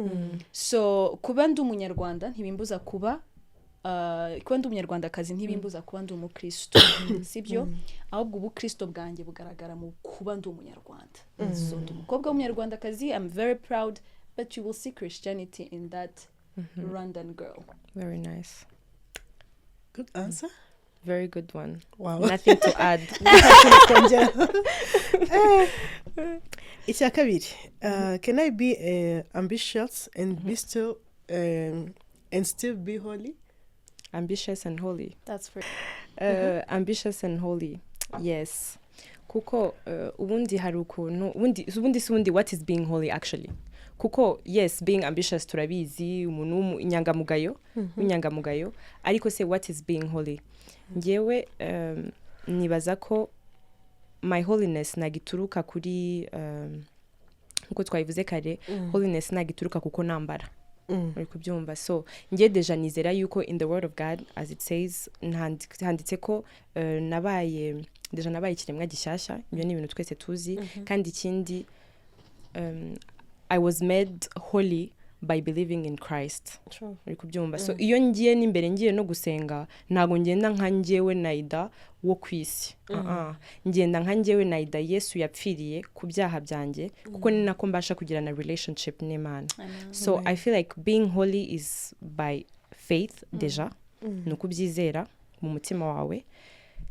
So kuba ndi umunyarwanda ntibimbuza kuba ndi umunyarwandakazi ntibimbuza kuba ndi umukristo, sibyo? Ahubwo ubukristo bwanjye bugaragara mu kuba ndi umunyarwanda. So ndi umukobwa w'umunyarwandakazi, I'm very proud, but you will see Christianity in that Rwandan girl. Very nice. Good answer. Very good one. Wow. Nothing to add. Icya kabiri, can I be ambitious and be still and still be holy? Ambitious and holy. That's for Ambitious and holy. Yes. Kuko ubundi hari ukuntu ubundi what is being holy actually? Kuko yes, being ambitious turabizi umuntu inyangamugayo, ariko se what is being holy? Ngewe nibaza ko my holiness nagituruka kuri nkuko twabivuze kare, holiness nagituruka kuko nambara. Uri kubyumva? So ngiye deja nizera yuko in the word of God as it says handitse ko nabaye ikiremwa gishyashya. Ibyo ni ibintu twese tuzi. Kandi ikindi I was made holy by believing in Christ. Uri kubyumva? So iyo ngiye n'imbere ngiye no gusenga ntago ngenda nka njyewe Naida wo kwisi. Ngenda nka njyewe Naida Yesu yapfiriye ku byaha byanjye, kuko ni nako mbasha kugirana relationship n'Imana. So I feel like being holy is by faith deja, nuko byizera mu mutima wawe.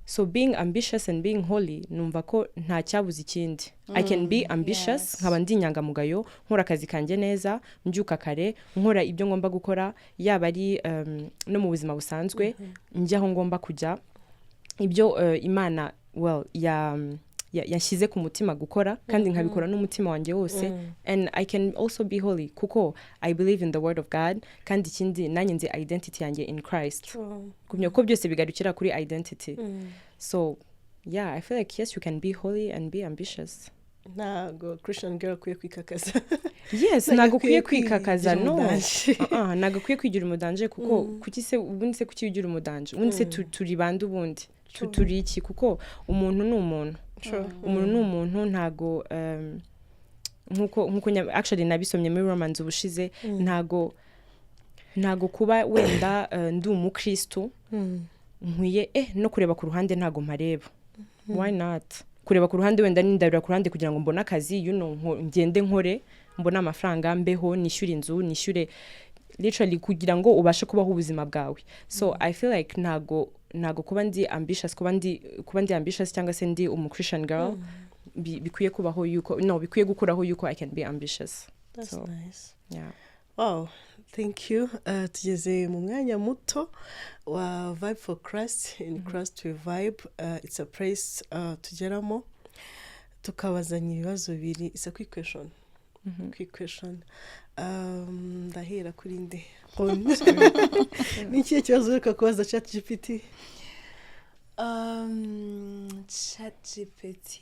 So being ambitious and being holy numva ko nta cyabuze ikindi. I can be ambitious, nkaba ndi inyangamugayo, nkora akazi kanjye neza, mbyuka kare, nkora ibyo ngomba gukora, yaba ari no mu buzima busanzwe, njya aho ngomba kujya, ibyo Imana yashyize ku mutima gukora, kandi nkabikora n'umutima wanjye wose. And I can also be holy kuko I believe in the word of God, kandi ikindi nanjye nzi identity yanjye in Christ. Kumenya ko byose bigarukira kuri identity. So yeah, I feel like yes, you can be holy and be ambitious. Ntago Christian girl kwiye kwikakaza. Yes, ntago kwiye kwikakaza, no. Ntago kwiye kwigira umudanje, kuko kuki se ubundi se kuki ugira umudanje? Ubundi se turi bande ubundi? Turi iki? Kuko umuntu ni umuntu. Umuntu ni umuntu, ntago nkuko actually nabisomye muri Romans ubushize, ntago kuba wenda ndi umukristo nkwiye no kureba ku ruhande ntago mpareba. Why not? Kureba ku ruhande wenda nindarira ku ruhande kugira ngo mbone akazi, ngende nkore, mbone amafaranga, mbeho, nishyure inzu, nishyure literally kugira ngo ubashe kubaho ubuzima bwawe. So I feel like ntago kuba ndi ambitious, kuba ndi ambitious cyangwa se ndi Christian girl bikwiye kubaho yuko bikwiye gukuraho yuko I can be ambitious. That's so nice. Yeah. Wow, thank you. Tugeze mu mwanya muto wa Vibe for Christ. In Christ we vibe. It's a place tugeramo tukabazanya ibibazo bibiri. It's a quick question. Quick question. Ndahera kuri nde? Ni ikihe kibazo ureka kubaza ChatGPT? ChatGPT.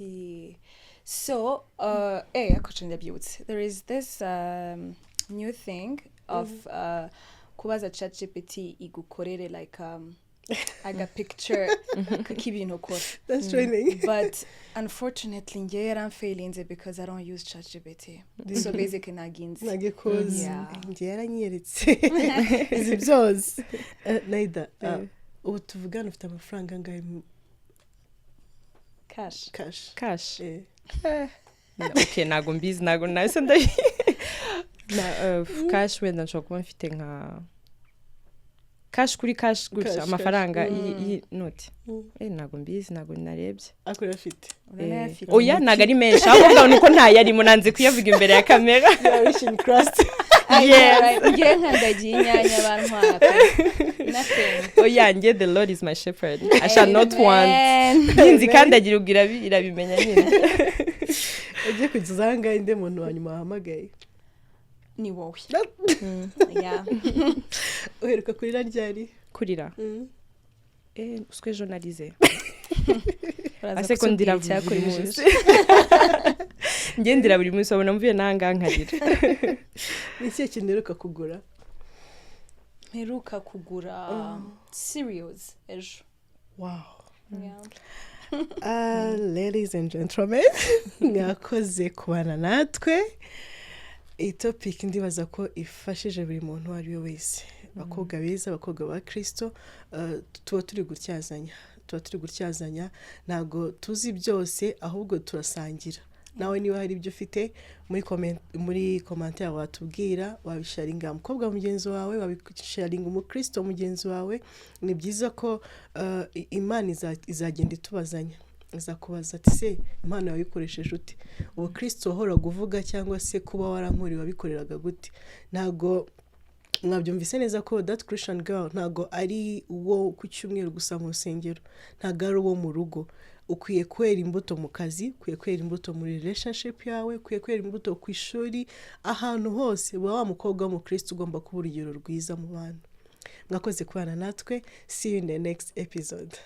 So, ako ndabyibutse. There is this new thing of kubaza ChatGPT igukorere like aga picture k'ibintu ukora. That's training. But unfortunately ngewe yaramfailinze because I don't use ChatGPT. So basically naginze. Nagikoze. Yeah. Ngiye yaranyeretse. Izi byose. Naida, ubu tuvugana ufite amafaranga angahe? Cash. Okay, ntago mbizi, ntago nahise ndayi. Cash wenda nshobora kuba mfite nka cash kuri cash gutya amafaranga y'inoti. Ntago mbizi, ntago narebye. Akora afite. Oya ntago ari menshi, ahubwo nuko ntayarimo nanze kuyavuga imbere ya kamera. Wishing crust. Yes. Ngiye nkandagiye inyanya bantwara. Nothing. Oya ngiye the Lord is my shepherd. I shall not want. Ninzi kandagira ugira irabimenya nyine. Ugiye kuzanga inde muntu wanyuma wahamagaye. Ni wowe. Yeah. Uheruka kurira ryari? Kurira. Uswe journalize. Ase ko ndira buri munsi. Ngendira buri munsi abona mvuye nanga nkarira. Niki kintu uheruka kugura? Mperuka kugura cereals ejo. Wow. Yeah. Ladies and gentlemen, mwakoze kubana natwe. Iyi topic ndibaza ko ifashije buri muntu wari we wese. Abakobwa beza, abakobwa ba Kristo, tuba turi gutyazanya, ntago tuzi byose ahubwo turasangira. Nawe niba hari ibyo ufite muri commentaire watubwira, wabisharinga umukobwa mugenzi wawe, wabisharinga umukristo mugenzi wawe. Ni byiza ko Imana izagenda itubazanya. Izakubaza ati se Imana yabikoresheje ute? Ubu Kristo hora kuvuga cyangwa se kuba warankuri wabikoreraga gute? Ntago mwabyumvise neza ko that Christian girl ntago ari uwo ku cyumweru gusa mu rusengero, ntago ari uwo mu rugo. Ukwiye kwera imbuto mu kazi, ukwiye kwera imbuto muri relationship yawe, ukwiye kwera imbuto ku ishuri, ahantu hose wa mukobwa wo mu Kristo ugomba kuba urugero rwiza mu bantu. Mwakoze kubana natwe. See you in the next episode.